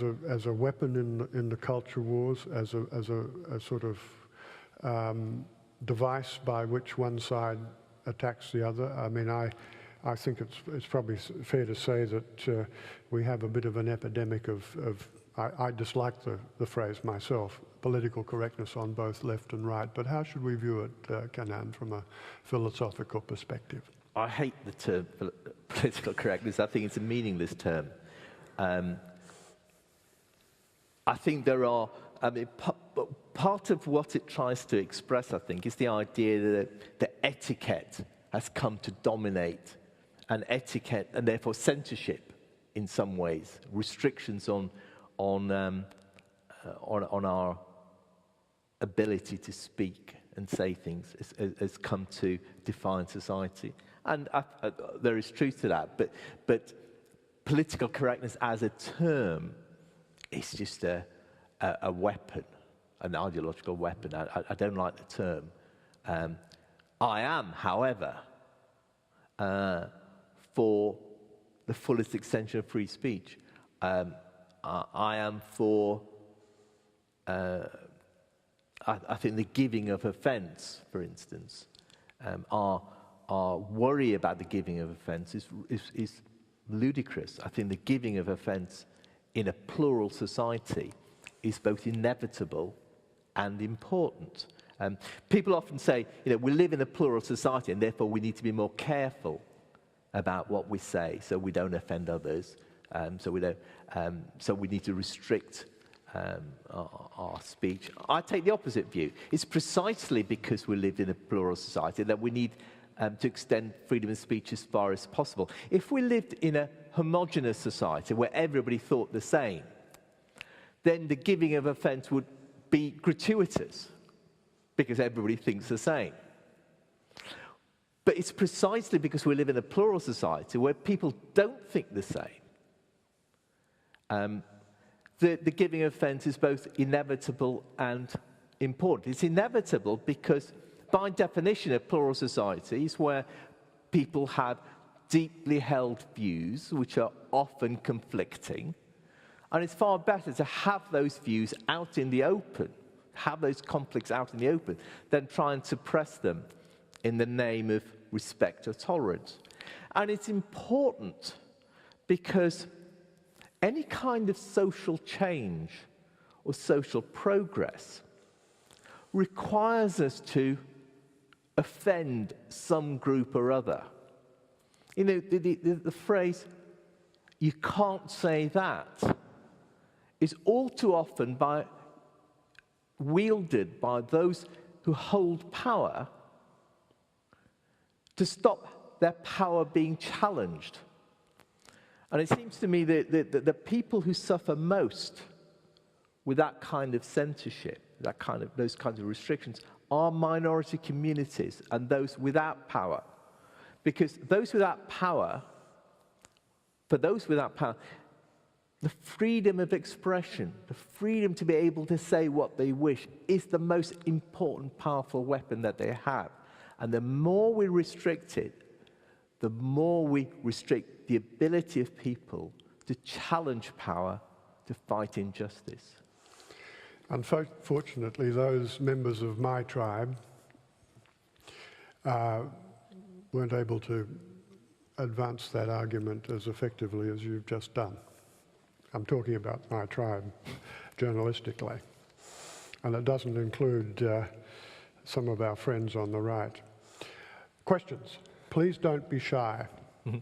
a weapon in the culture wars, as a sort of device by which one side attacks the other? I mean, I think it's probably fair to say that we have a bit of an epidemic of I dislike the phrase myself, political correctness on both left and right. But how should we view it, Kanan, from a philosophical perspective?
I hate the term political correctness. I think it's a meaningless term. I think there are, part of what it tries to express, I think, is the idea that the etiquette has come to dominate, and etiquette, and therefore censorship in some ways, restrictions on our ability to speak and say things has come to define society. And there is truth to that, but political correctness as a term is just a weapon, an ideological weapon. I don't like the term. I am, however, for the fullest extension of free speech. I am for I think the giving of offence, for instance, our worry about the giving of offence is ludicrous. I think the giving of offence in a plural society is both inevitable and important. People often say, we live in a plural society and therefore we need to be more careful about what we say so we don't offend others, so we need to restrict our speech. I take the opposite view. It's precisely because we live in a plural society that we need to extend freedom of speech as far as possible. If we lived in a homogenous society where everybody thought the same, then the giving of offence would be gratuitous because everybody thinks the same. But it's precisely because we live in a plural society where people don't think the same. The giving of offence is both inevitable and important. It's inevitable because, by definition, a plural society is where people have deeply held views which are often conflicting, and it's far better to have those views out in the open, have those conflicts out in the open, than try and suppress them in the name of respect or tolerance. And it's important because any kind of social change or social progress requires us to offend some group or other. The phrase, "you can't say that," is all too often wielded by those who hold power to stop their power being challenged. And it seems to me that the people who suffer most with that kind of censorship, those kinds of restrictions, are minority communities and those without power. Because for those without power, the freedom of expression, the freedom to be able to say what they wish, is the most important, powerful weapon that they have. And the more we restrict it, the more we restrict the ability of people to challenge power, to fight injustice.
Unfortunately, those members of my tribe weren't able to advance that argument as effectively as you've just done. I'm talking about my tribe, journalistically. And it doesn't include some of our friends on the right. Questions? Please don't be shy.
Mm-hmm.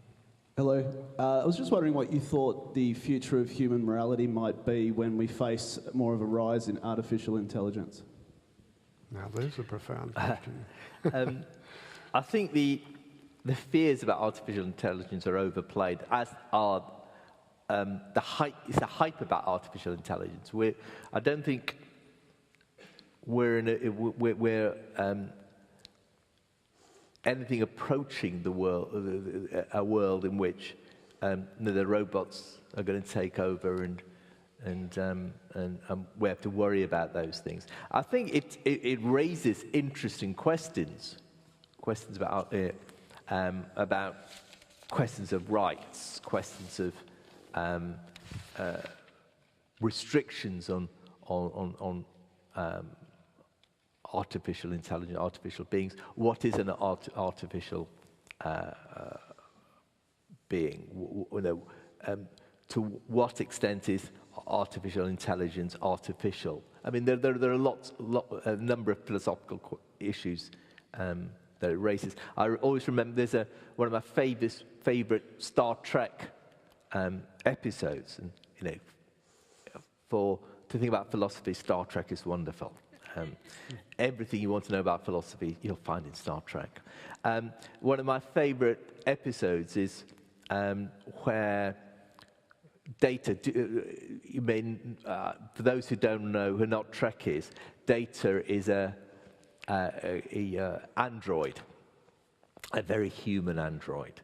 Hello. I was just wondering what you thought the future of human morality might be when we face more of a rise in artificial intelligence.
Now, there's a profound question.
I think the fears about artificial intelligence are overplayed, as are the hype about artificial intelligence. I don't think we're anything approaching a world in which the robots are going to take over and we have to worry about those things. I think it raises interesting questions about questions of rights, questions of restrictions on artificial intelligence, artificial beings. What is an artificial being? To what extent is artificial intelligence artificial? I mean, there are a number of philosophical issues that it raises. I always remember there's one of my favorite Star Trek episodes, and to think about philosophy, Star Trek is wonderful. Everything you want to know about philosophy, you'll find in Star Trek. One of my favorite episodes is where Data, for those who don't know, who are not Trekkies, Data is a android, a very human android,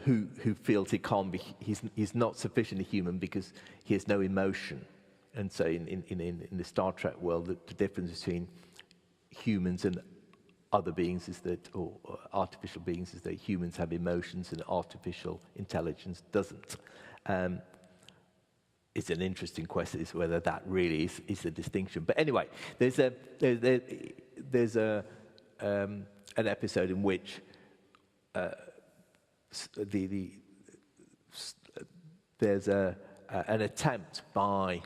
who feels he can't be. He's not sufficiently human because he has no emotion. And so, in the Star Trek world, the difference between humans and other beings is that, or artificial beings, is that humans have emotions and artificial intelligence doesn't. is an interesting question, is whether that really is the distinction. But anyway, there's an episode in which there's an attempt by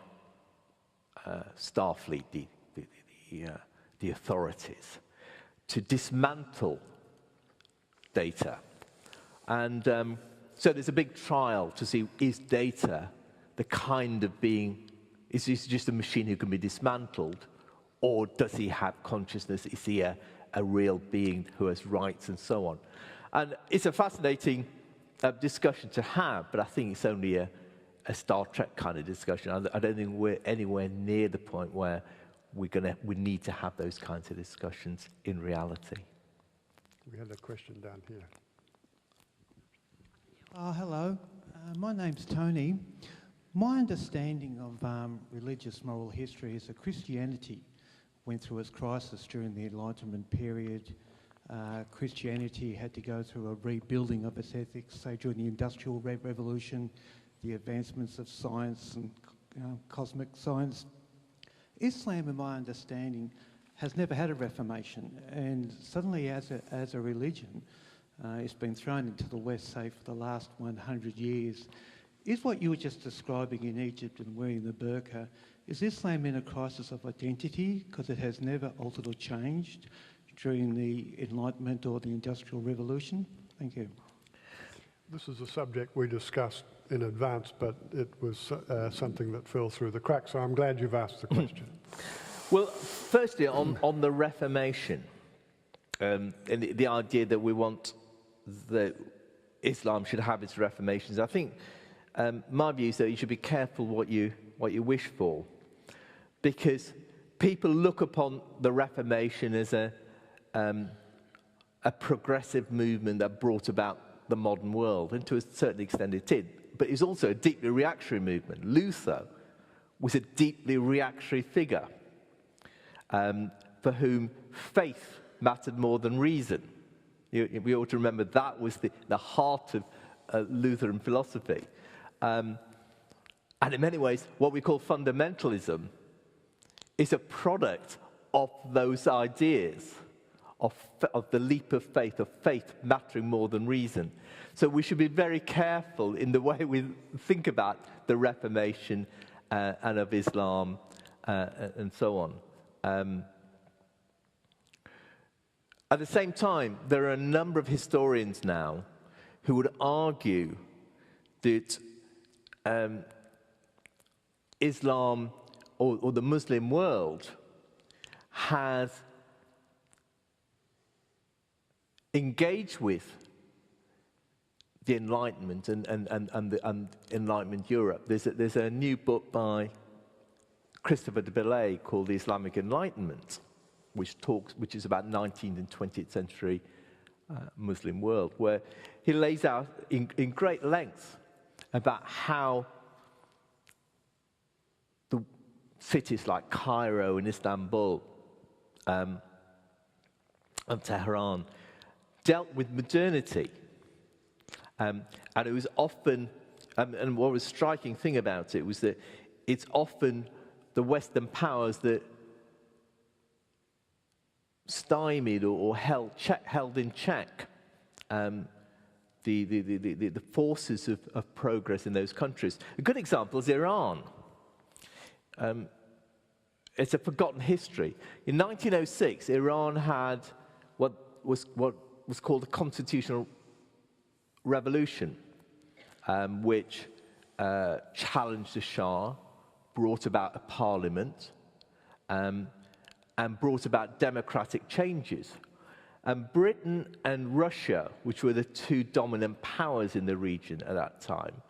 Starfleet, the authorities, to dismantle Data. And so there's a big trial to see, is Data the kind of being, is he just a machine who can be dismantled, or does he have consciousness? Is he a real being who has rights and so on? And it's a fascinating discussion to have, but I think it's only a Star Trek kind of discussion. I don't think we're anywhere near the point where we need to have those kinds of discussions in reality.
We had a question down here.
Hello, my name's Tony. My understanding of religious moral history is that Christianity went through its crisis during the Enlightenment period. Christianity had to go through a rebuilding of its ethics, say during the Industrial Revolution, the advancements of science and cosmic science. Islam, in my understanding, has never had a reformation, and suddenly as a religion, it's been thrown into the West, say, for the last 100 years. Is what you were just describing in Egypt and wearing the burqa, is Islam in a crisis of identity because it has never altered or changed during the Enlightenment or the Industrial Revolution? Thank you.
This is a subject we discussed in advance, but it was something that fell through the cracks, so I'm glad you've asked the question.
Well, firstly, on the Reformation, and the idea that we want that Islam should have its reformations, I think my view is that you should be careful what you wish for, because people look upon the Reformation as a progressive movement that brought about the modern world, and to a certain extent it did. But it's also a deeply reactionary movement. Luther was a deeply reactionary figure for whom faith mattered more than reason. We ought to remember that was the heart of Lutheran philosophy. And in many ways, what we call fundamentalism is a product of those ideas, of the leap of faith mattering more than reason. So we should be very careful in the way we think about the Reformation and of Islam and so on. At the same time, there are a number of historians now who would argue that Islam or the Muslim world has engaged with the Enlightenment and Enlightenment Europe. There's a new book by Christopher de Bellay called The Islamic Enlightenment, which is about 19th and 20th century Muslim world, where he lays out in great length about how the cities like Cairo and Istanbul and Tehran dealt with modernity. And it was often, and what was a striking thing about it was that it's often the Western powers that stymied or held in check the forces of progress in those countries. A good example is Iran. It's a forgotten history. In 1906, Iran had what was called a constitutional revolution, which challenged the Shah, brought about a parliament, and brought about democratic changes. And Britain and Russia, which were the two dominant powers in the region at that time,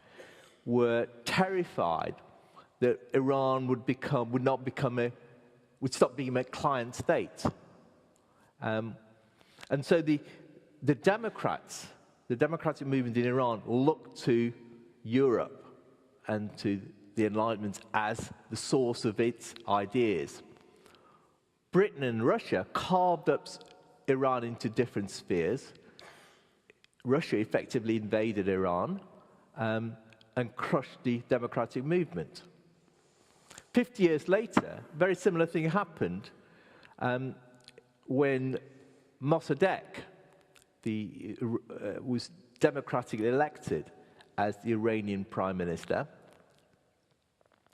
were terrified that Iran would stop being a client state. And so the democratic movement in Iran looked to Europe and to the Enlightenment as the source of its ideas. Britain and Russia carved up Iran into different spheres. Russia effectively invaded Iran, and and crushed the democratic movement. 50 years later, a very similar thing happened when Mossadegh was democratically elected as the Iranian prime minister.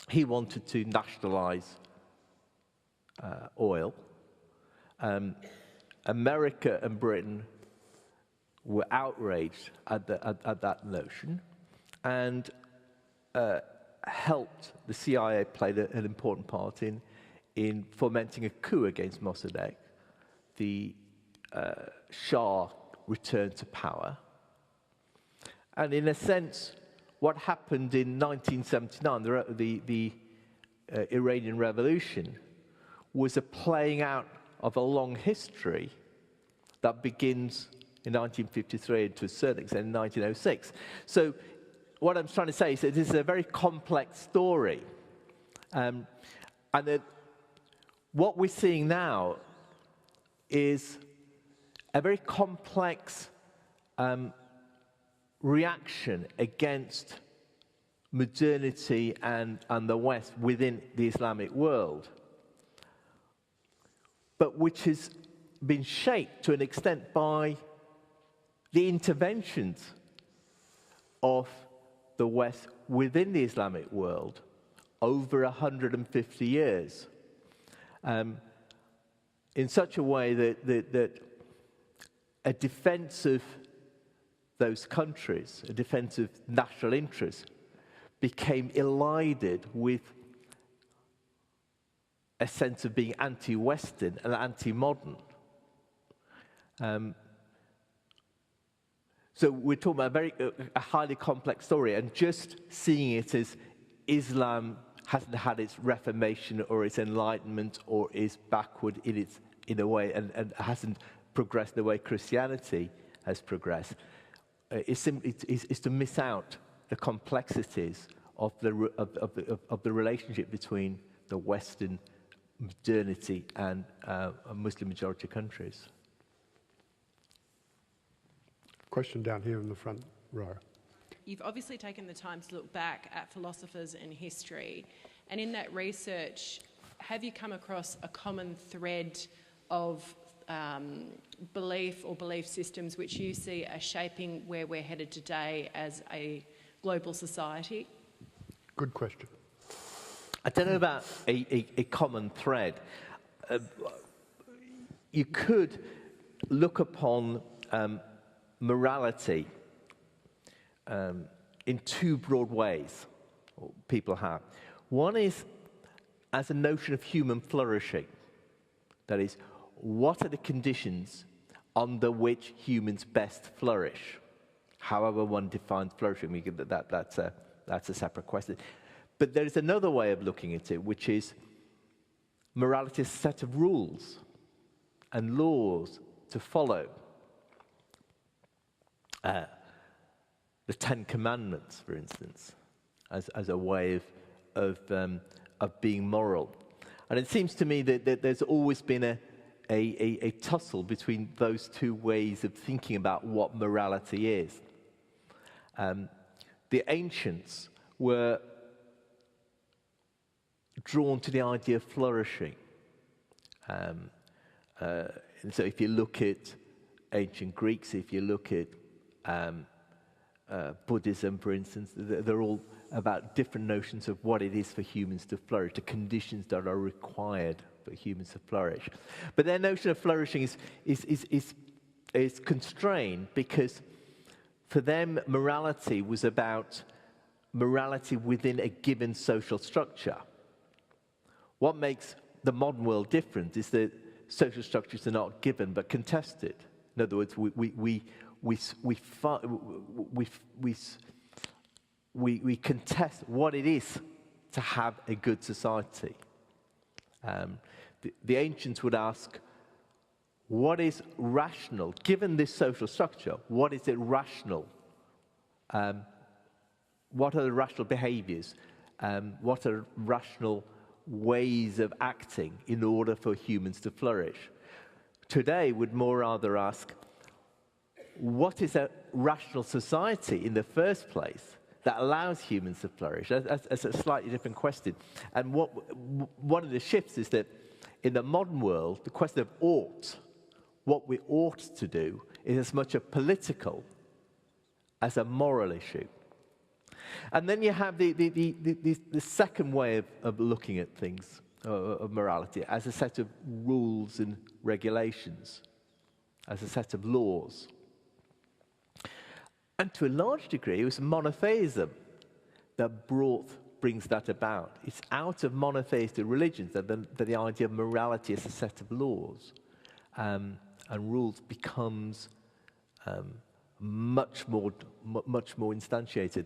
He wanted to nationalize oil. America and Britain were outraged at that notion, and helped, the CIA played an important part in fomenting a coup against Mossadegh. The Shah returned to power. And in a sense, what happened in 1979, the Iranian Revolution, was a playing out of a long history that begins in 1953 and to a certain extent in 1906. So what I'm trying to say is that this is a very complex story. And that what we're seeing now is a very complex reaction against modernity and the West within the Islamic world, but which has been shaped to an extent by the interventions of the West within the Islamic world over 150 years, in such a way that a defense of those countries, a defense of national interests, became elided with a sense of being anti-Western and anti-modern. So we're talking about a highly complex story, and just seeing it as Islam hasn't had its Reformation or its Enlightenment or is backward in a way and hasn't progressed the way Christianity has progressed, is to miss out the complexities of the relationship between the Western modernity and Muslim majority countries.
Question down here in the front row.
You've obviously taken the time to look back at philosophers and history, and in that research, have you come across a common thread of belief or belief systems which you see are shaping where we're headed today as a global society?
Good question.
I don't know about a common thread. You could look upon morality in two broad ways people have. One is as a notion of human flourishing. That is, what are the conditions under which humans best flourish? However one defines flourishing, that's a separate question. But there is another way of looking at it, which is morality is a set of rules and laws to follow. The Ten Commandments, for instance, as a way of being moral. And it seems to me that there's always been a tussle between those two ways of thinking about what morality is. The ancients were drawn to the idea of flourishing. And so if you look at ancient Greeks, if you look at Buddhism, for instance, they're all about different notions of what it is for humans to flourish, the conditions that are required for humans to flourish. But their notion of flourishing is constrained because for them morality was about morality within a given social structure. What makes the modern world different is that social structures are not given but contested. In other words, we contest what it is to have a good society. The ancients would ask, what is rational? Given this social structure, what is it rational? What are the rational behaviors? What are rational ways of acting in order for humans to flourish? Today, would more rather ask, what is a rational society in the first place? that allows humans to flourish? That's a slightly different question. And one of the shifts is that in the modern world, the question of ought, what we ought to do, is as much a political as a moral issue. And then you have the second way of looking at things, of morality, as a set of rules and regulations, as a set of laws. And to a large degree, it was monotheism that brings that about. It's out of monotheistic religions that the idea of morality as a set of laws and rules becomes much more instantiated.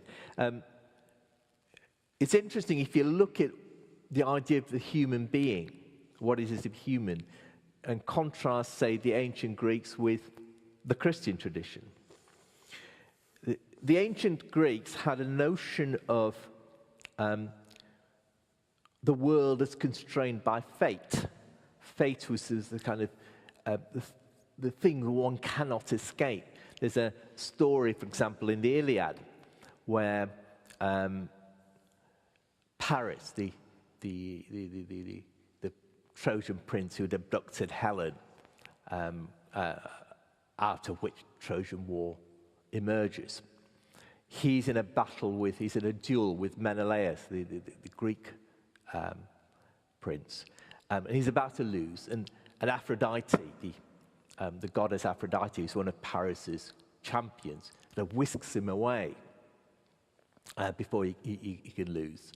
It's interesting if you look at the idea of the human being, what is a human, and contrast, say, the ancient Greeks with the Christian tradition. The ancient Greeks had a notion of the world as constrained by fate. Fate was the kind of the thing one cannot escape. There's a story, for example, in the Iliad, where Paris, the Trojan prince who had abducted Helen, out of which Trojan War emerges. He's in a duel with Menelaus, the Greek prince, and he's about to lose. And Aphrodite, the goddess Aphrodite, who's one of Paris's champions, that whisks him away before he can lose.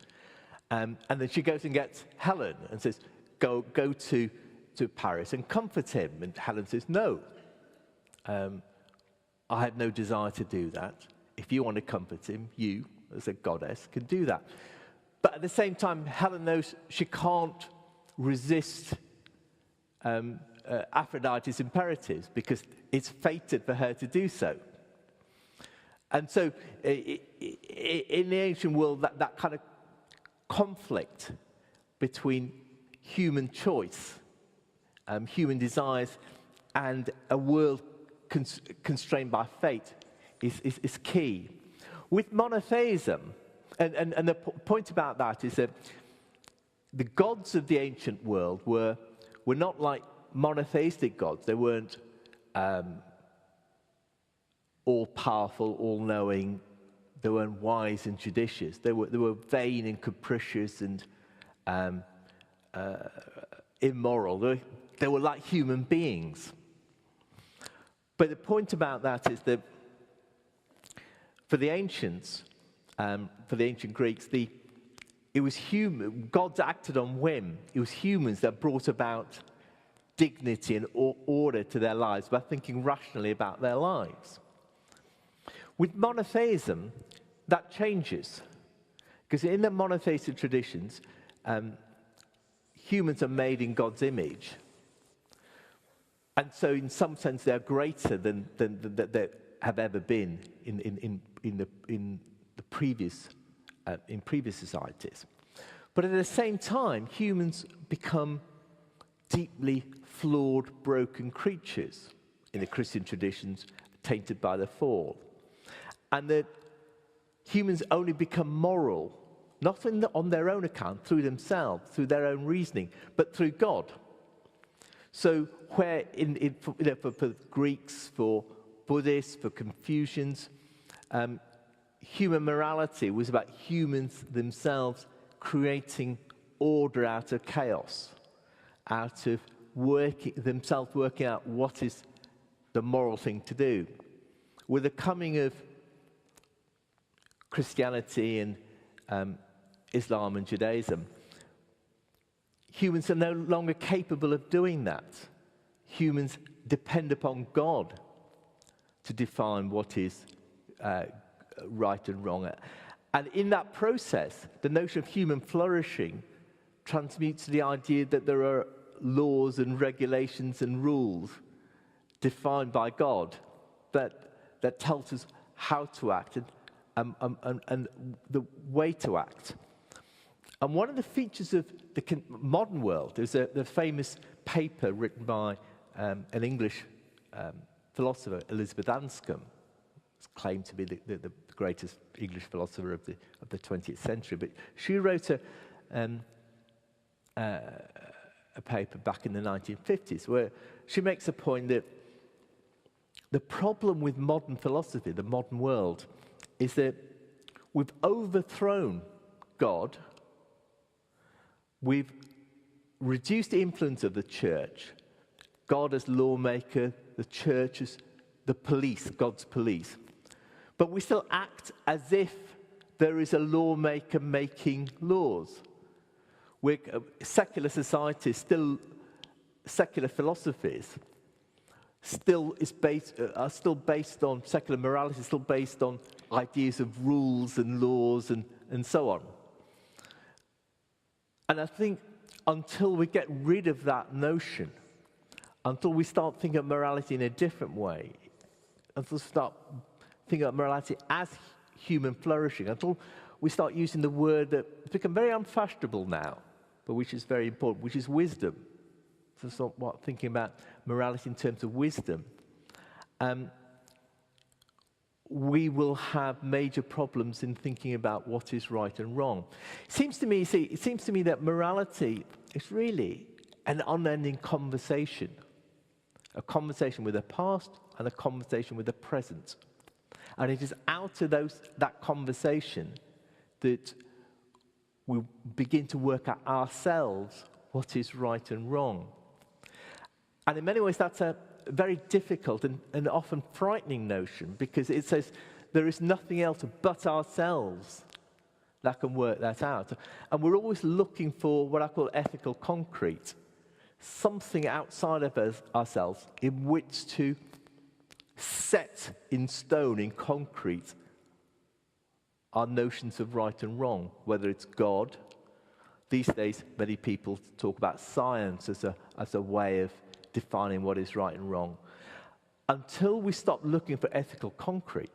And then she goes and gets Helen and says, go to Paris and comfort him. And Helen says, no, I have no desire to do that. If you want to comfort him, you, as a goddess, can do that. But at the same time, Helen knows she can't resist Aphrodite's imperatives because it's fated for her to do so. And so in the ancient world, that kind of conflict between human choice, human desires, and a world constrained by fate is key. With monotheism, and the point about that is that the gods of the ancient world were not like monotheistic gods. They weren't all-powerful, all-knowing. They weren't wise and judicious. They were vain and capricious and immoral. They were like human beings. But the point about that is that for the ancients, for the ancient Greeks, it was human. Gods acted on whim. It was humans that brought about dignity and order to their lives by thinking rationally about their lives. With monotheism, that changes. Because in the monotheistic traditions, humans are made in God's image. And so in some sense, they're greater than they have ever been in previous societies. But at the same time, humans become deeply flawed, broken creatures in the Christian traditions, tainted by the fall. And that humans only become moral, not on their own account, through themselves, through their own reasoning, but through God. So where for Greeks, for Buddhists, for Confucians, human morality was about humans themselves creating order out of chaos, out of working out what is the moral thing to do. With the coming of Christianity and Islam and Judaism, humans are no longer capable of doing that. Humans depend upon God to define what is right and wrong. And in that process, the notion of human flourishing transmutes to the idea that there are laws and regulations and rules defined by God that tells us how to act and the way to act. And one of the features of the modern world is the famous paper written by an English philosopher, Elizabeth Anscombe. It's claimed to be the greatest English philosopher of the 20th century. But she wrote a paper back in the 1950s where she makes a point that the problem with modern philosophy, the modern world, is that we've overthrown God, we've reduced the influence of the church, God as lawmaker, the church as the police, God's police. But we still act as if there is a lawmaker making laws. We're secular societies, still secular philosophies, are still based on secular morality, is still based on ideas of rules and laws and so on. And I think until we get rid of that notion, until we start thinking of morality in a different way, until we start thinking of morality as human flourishing, until we start using the word that's become very unfashionable now, but which is very important, which is wisdom. So start thinking about morality in terms of wisdom. We will have major problems in thinking about what is right and wrong. It seems to me that morality is really an unending conversation. A conversation with the past and a conversation with the present. And it is out of that conversation that we begin to work out ourselves what is right and wrong. And in many ways, that's a very difficult and often frightening notion, because it says there is nothing else but ourselves that can work that out. And we're always looking for what I call ethical concrete, something outside of ourselves in which to set in stone, in concrete, our notions of right and wrong, whether it's God. These days, many people talk about science as a way of defining what is right and wrong. Until we stop looking for ethical concrete,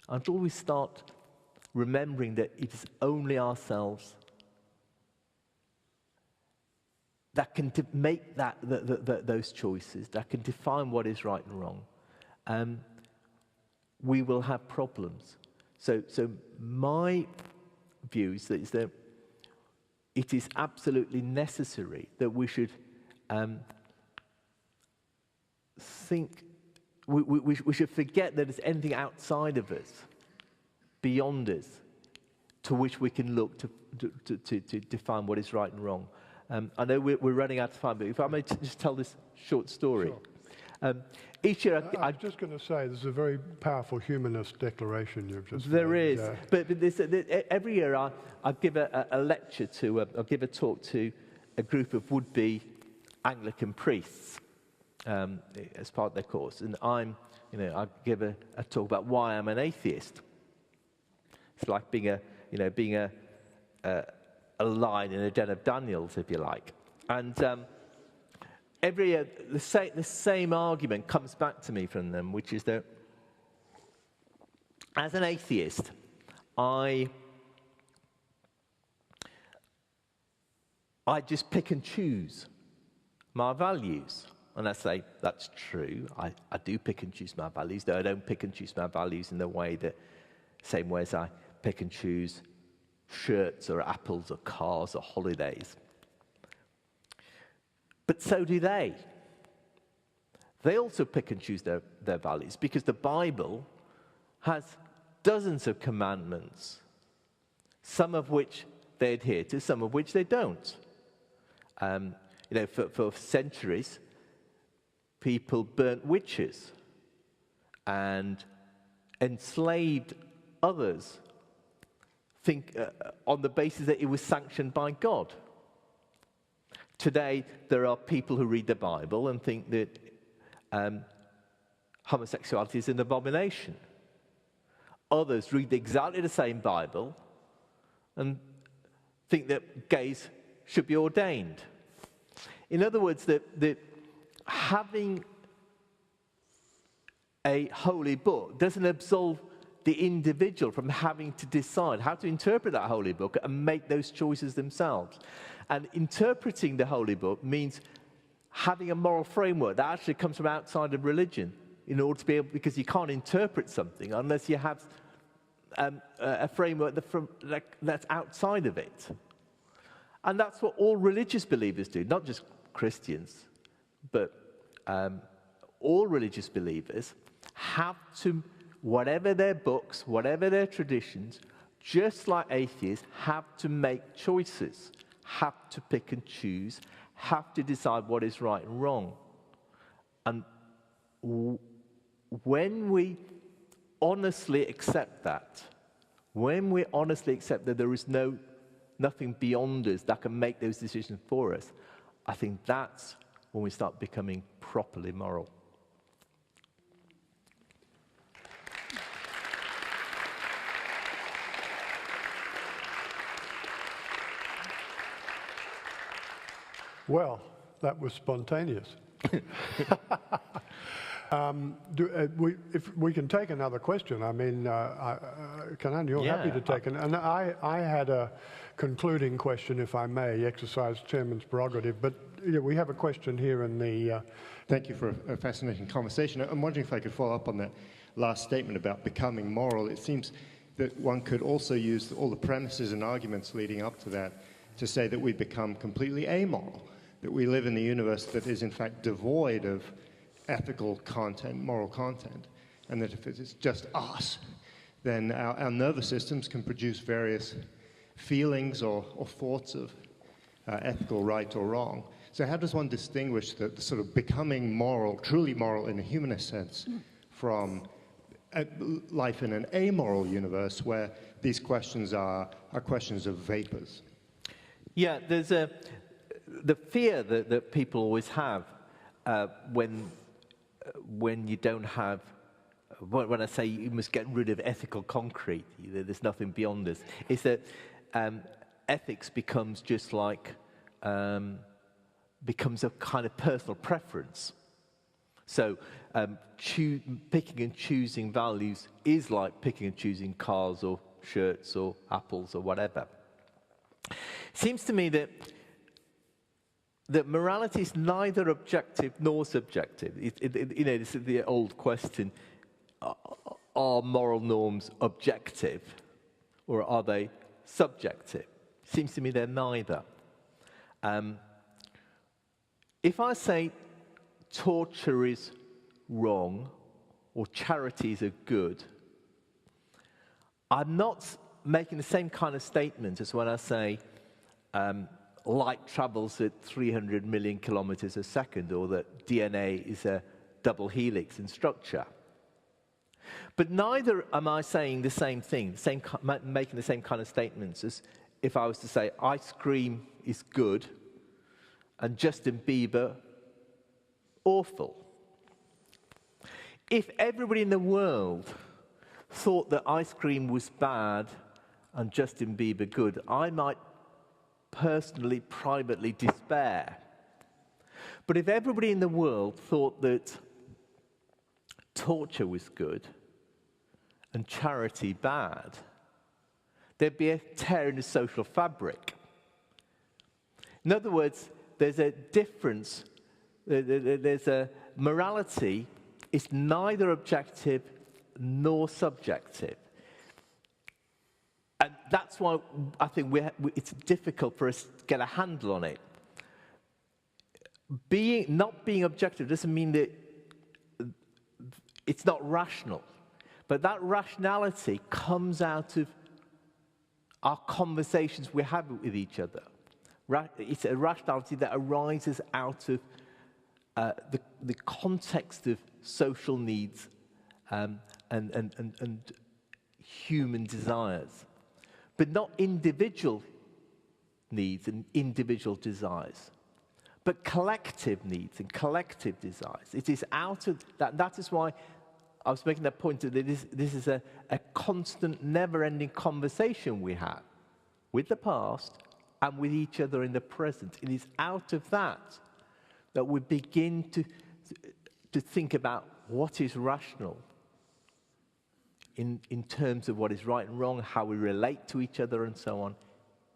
until we start remembering that it is only ourselves that can make those choices, that can define what is right and wrong, we will have problems. So my view is that it is absolutely necessary that we should think, we should forget that there's anything outside of us, beyond us, to which we can look to define what is right and wrong. I know we're running out of time, but if I may just tell this short story.
Sure.
Each year,
I was just going to say, there's a very powerful humanist declaration you've just
There
made.
is, but every year I give a lecture I'll give a talk to a group of would-be Anglican priests as part of their course, and I give a talk about why I'm an atheist. It's like being a lion in a den of Daniels, if you like, and. Every year, the same argument comes back to me from them, which is that as an atheist, I just pick and choose my values. And I say, that's true. I do pick and choose my values, though I don't pick and choose my values in the same way as I pick and choose shirts or apples or cars or holidays. But so do they. They also pick and choose their values, because the Bible has dozens of commandments, some of which they adhere to, some of which they don't. For centuries, people burnt witches and enslaved others, on the basis that it was sanctioned by God. Today, there are people who read the Bible and think that homosexuality is an abomination. Others read exactly the same Bible and think that gays should be ordained. In other words, that having a holy book doesn't absolve the individual from having to decide how to interpret that holy book and make those choices themselves. And interpreting the holy book means having a moral framework that actually comes from outside of religion in order to be able, because you can't interpret something unless you have a framework that's outside of it. And that's what all religious believers do, not just Christians, but all religious believers have to, whatever their books, whatever their traditions, just like atheists, have to make choices, have to pick and choose, have to decide what is right and wrong. And when we honestly accept that, when we honestly accept that there is nothing beyond us that can make those decisions for us, I think that's when we start becoming properly moral.
Well, that was spontaneous. If we can take another question, I mean, Kanan, you're happy to take it. And I had a concluding question, if I may, exercise Chairman's prerogative. But we have a question here in the...
Thank you for a fascinating conversation. I'm wondering if I could follow up on that last statement about becoming moral. It seems that one could also use all the premises and arguments leading up to that to say that we become completely amoral, that we live in a universe that is in fact devoid of ethical content, moral content, and that if it is just us, then our nervous systems can produce various feelings or thoughts of ethical right or wrong. So how does one distinguish the sort of becoming moral, truly moral in a humanist sense, from life in an amoral universe where these questions are questions of vapors?
Yeah, there's the fear that people always have when you don't have, when I say you must get rid of ethical concrete, there's nothing beyond us, is that ethics becomes just like, becomes a kind of personal preference. So picking and choosing values is like picking and choosing cars or shirts or apples or whatever. Seems to me that morality is neither objective nor subjective. This is the old question, are moral norms objective or are they subjective? Seems to me they're neither. If I say torture is wrong or charities are good, I'm not making the same kind of statement as when I say light travels at 300 million kilometers a second, or that DNA is a double helix in structure. But neither am I saying the same thing, making the same kind of statements as if I was to say ice cream is good and Justin Bieber awful. If everybody in the world thought that ice cream was bad and Justin Bieber good, I might personally, privately despair. But if everybody in the world thought that torture was good and charity bad, there'd be a tear in the social fabric. In other words, there's a difference, there's a morality, it's neither objective nor subjective. And that's why I think it's difficult for us to get a handle on it. Not being objective doesn't mean that it's not rational. But that rationality comes out of our conversations we have with each other. It's a rationality that arises out of the context of social needs and human desires. But not individual needs and individual desires, but collective needs and collective desires. It is out of that. That is why I was making that point that this is a constant, never-ending conversation we have with the past and with each other in the present. It is out of that that we begin to think about what is rational in terms of what is right and wrong, how we relate to each other and so on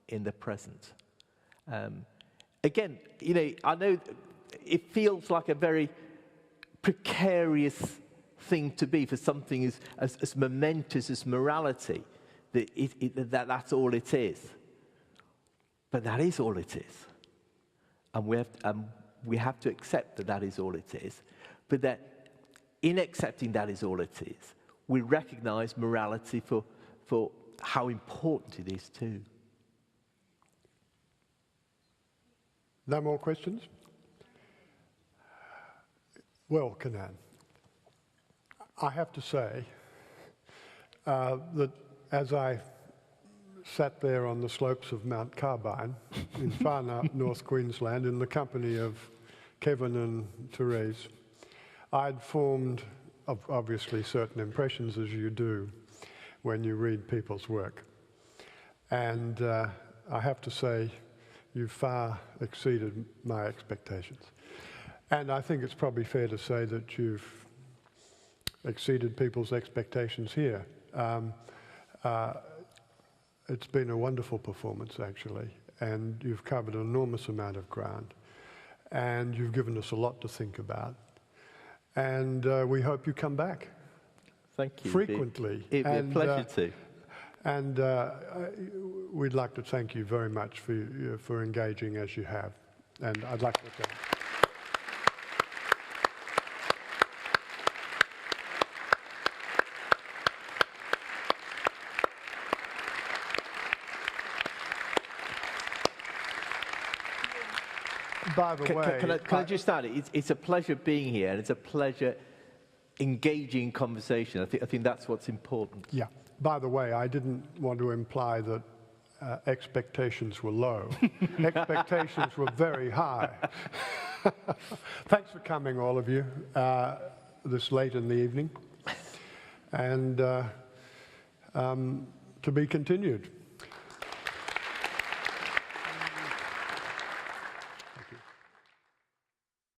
in the present. Again, I know it feels like a very precarious thing to be for something as momentous as morality. that's all it is. But that is all it is. And we have to accept that that is all it is. But that in accepting that is all it is, we recognize morality for how important it is too.
No more questions? Well, Kanan, I have to say that as I sat there on the slopes of Mount Carbine in far north Queensland in the company of Kevin and Therese, I'd formed obviously certain impressions, as you do when you read people's work. And I have to say, you've far exceeded my expectations. And I think it's probably fair to say that you've exceeded people's expectations here. It's been a wonderful performance, actually, and you've covered an enormous amount of ground, and you've given us a lot to think about. And we hope you come back.
Thank you.
Frequently.
It'd be a pleasure to.
And we'd like to thank you very much for engaging as you have. And I'd like to thank you. By the way,
can I just add, it's a pleasure being here, and it's a pleasure engaging in conversation. I think that's what's important.
Yeah. By the way, I didn't want to imply that expectations were low. Expectations were very high. Thanks for coming, all of you, this late in the evening. And to be continued.